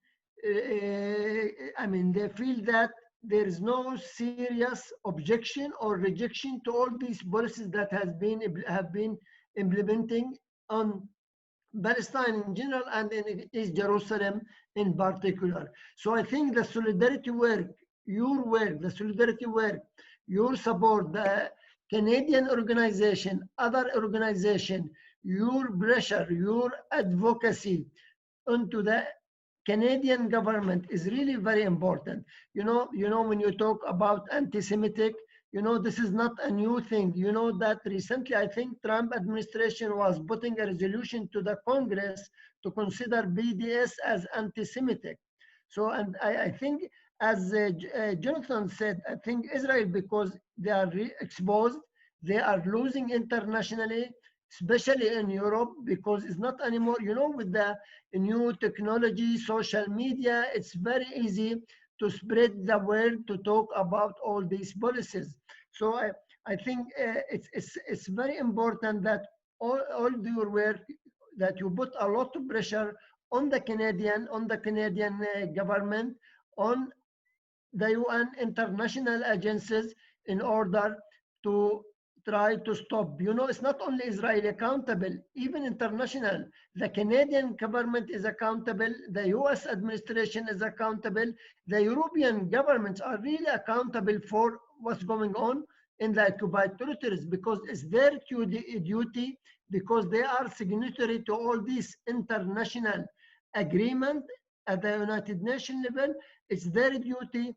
Speaker 3: I mean, they feel that there is no serious objection or rejection to all these policies that have been implementing on Palestine in general and in East Jerusalem in particular. So I think the solidarity work, your work, the solidarity work, your support, the Canadian organization, other organization, your pressure, your advocacy onto the Canadian government is really very important. You know, when you talk about anti-Semitic, you know, this is not a new thing. You know that recently, I think Trump administration was putting a resolution to the Congress to consider BDS as anti-Semitic. So, and I think, as Jonathan said, I think Israel, because they are exposed, they are losing internationally, especially in Europe, because it's not anymore, you know, with the new technology, social media, it's very easy to spread the word, to talk about all these policies. So I think it's very important that all your work, that you put a lot of pressure on the Canadian government, on the UN international agencies, in order to try to stop. You know, it's not only Israel accountable, even international. The Canadian government is accountable, the US administration is accountable, the European governments are really accountable for what's going on in the occupied territories, because it's their duty, because they are signatory to all these international agreement at the United Nations level. It's their duty.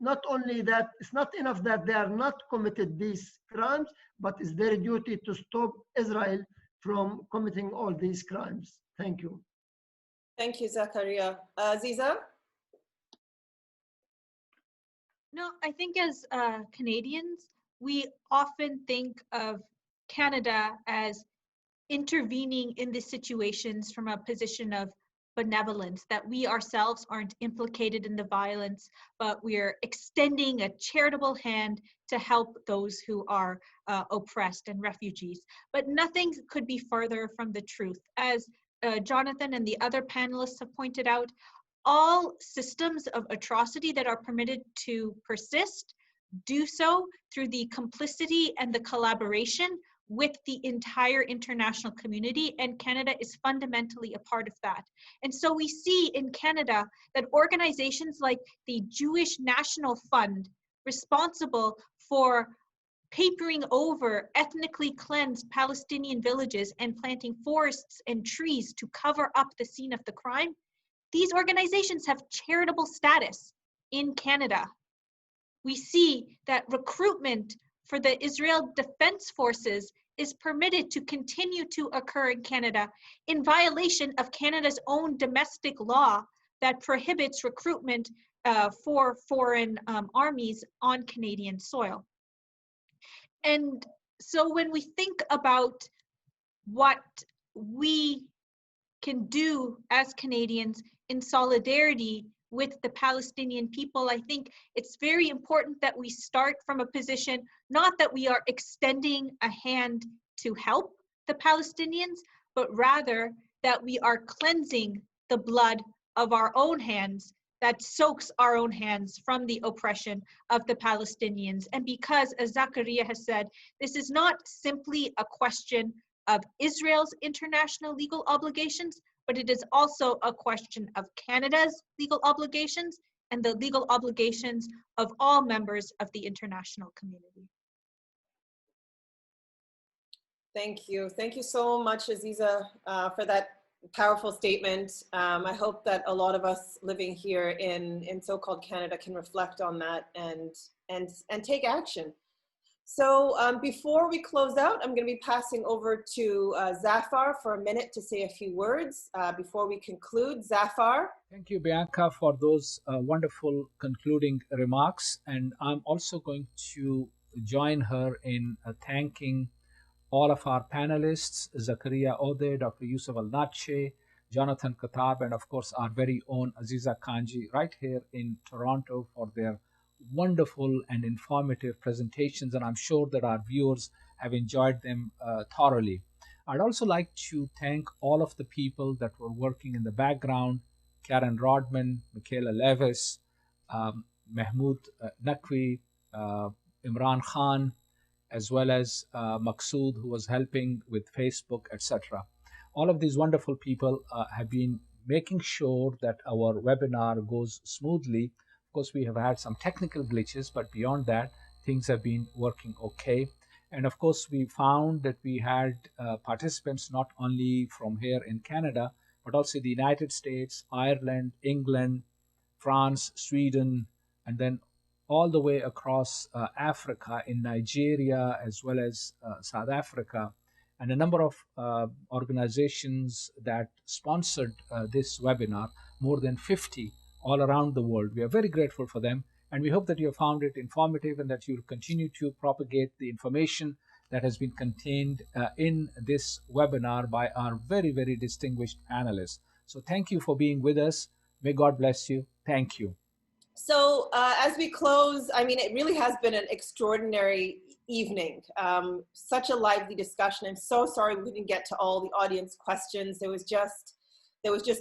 Speaker 3: Not only that, it's not enough that they are not committed these crimes, but it's their duty to stop Israel from committing all these crimes. Thank you.
Speaker 1: Thank you, Zakaria. Azeezah?
Speaker 6: No, I think as Canadians, we often think of Canada as intervening in these situations from a position of benevolence, that we ourselves aren't implicated in the violence, but we're extending a charitable hand to help those who are oppressed and refugees. But nothing could be further from the truth. As Jonathan and the other panelists have pointed out, all systems of atrocity that are permitted to persist do so through the complicity and the collaboration with the entire international community, and Canada is fundamentally a part of that. And so we see in Canada that organizations like the Jewish National Fund, responsible for papering over ethnically cleansed Palestinian villages and planting forests and trees to cover up the scene of the crime, these organizations have charitable status in Canada. We see that recruitment for the Israel Defense Forces is permitted to continue to occur in Canada in violation of Canada's own domestic law that prohibits recruitment for foreign armies on Canadian soil. And so when we think about what we can do as Canadians in solidarity with the Palestinian people, I think it's very important that we start from a position, not that we are extending a hand to help the Palestinians, but rather that we are cleansing the blood of our own hands that soaks our own hands from the oppression of the Palestinians. And because, as Zakaria has said, this is not simply a question of Israel's international legal obligations, but it is also a question of Canada's legal obligations and the legal obligations of all members of the international community.
Speaker 1: Thank you. Thank you so much, Azeezah, for that powerful statement. I hope that a lot of us living here in so-called Canada can reflect on that and take action. So before we close out, I'm going to be passing over to Zafar for a minute to say a few words before we conclude. Zafar.
Speaker 2: Thank you, Bianca, for those wonderful concluding remarks. And I'm also going to join her in thanking all of our panelists, Zakaria Odeh, Dr. Yousef Al Natshi, Jonathan Kuttab, and of course our very own Azeezah Kanji right here in Toronto for their wonderful and informative presentations, and I'm sure that our viewers have enjoyed them thoroughly. I'd also like to thank all of the people that were working in the background: Karen Rodman, Michaela Levis, Mahmoud Naqvi, Imran Khan, as well as Maqsood, who was helping with Facebook, etc. All of these wonderful people have been making sure that our webinar goes smoothly. Of course, we have had some technical glitches, but beyond that, things have been working okay. And of course, we found that we had participants not only from here in Canada, but also the United States, Ireland, England, France, Sweden, and then all the way across Africa, in Nigeria, as well as South Africa, and a number of organizations that sponsored this webinar, more than 50 all around the world. We are very grateful for them, and we hope that you have found it informative and that you will continue to propagate the information that has been contained in this webinar by our very, very distinguished panelists. So thank you for being with us. May God bless you. Thank you.
Speaker 1: So as we close, I mean, it really has been an extraordinary evening. Such a lively discussion. I'm so sorry we didn't get to all the audience questions. There was just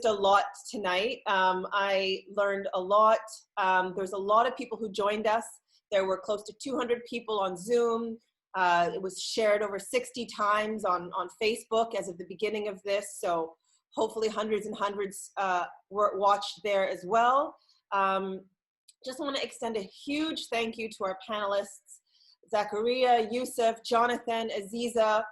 Speaker 1: a lot tonight. I learned a lot. There's a lot of people who joined us. There were close to 200 people on Zoom. It was shared over 60 times on Facebook as of the beginning of this. So hopefully hundreds and hundreds were watched there as well. Just want to extend a huge thank you to our panelists, Zakaria, Yousef, Jonathan, Azeezah.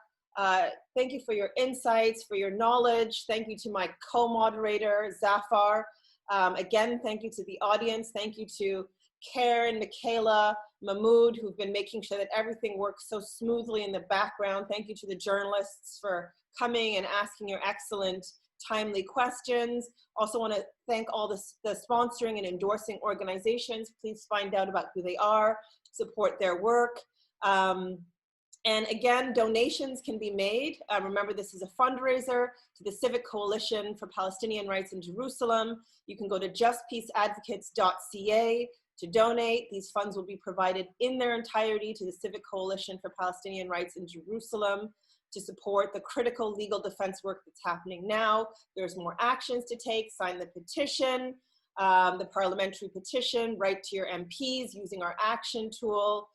Speaker 1: Thank you for your insights, for your knowledge. Thank you to my co-moderator, Zafar. Again, thank you to the audience. Thank you to Karen, Michaela, Mahmoud, who've been making sure that everything works so smoothly in the background. Thank you to the journalists for coming and asking your excellent, timely questions. Also want to thank all the sponsoring and endorsing organizations. Please find out about who they are, support their work. And again, donations can be made. Remember, this is a fundraiser to the Civic Coalition for Palestinian Rights in Jerusalem. You can go to justpeaceadvocates.ca to donate. These funds will be provided in their entirety to the Civic Coalition for Palestinian Rights in Jerusalem to support the critical legal defense work that's happening now. There's more actions to take. Sign the petition, the parliamentary petition, write to your MPs using our action tool.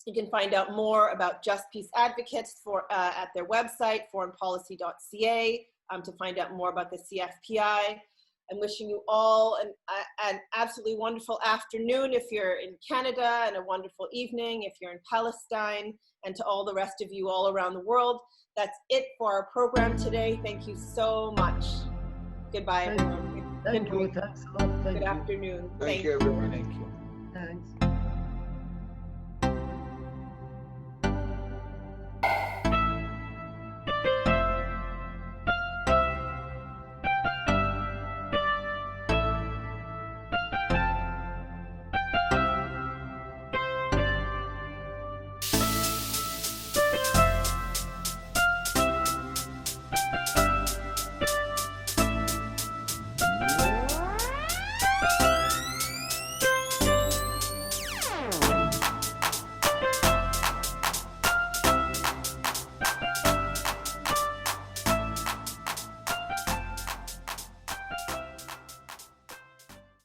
Speaker 1: You can find out more about Just Peace Advocates at their website, foreignpolicy.ca, to find out more about the CFPI. I'm wishing you all an absolutely wonderful afternoon if you're in Canada, and a wonderful evening if you're in Palestine, and to all the rest of you all around the world. That's it for our program today. Thank you so much. Goodbye, everyone.
Speaker 3: Thank you. Thanks a lot.
Speaker 1: Good afternoon.
Speaker 5: Thank you, everyone.
Speaker 2: Thank you.
Speaker 3: Thanks.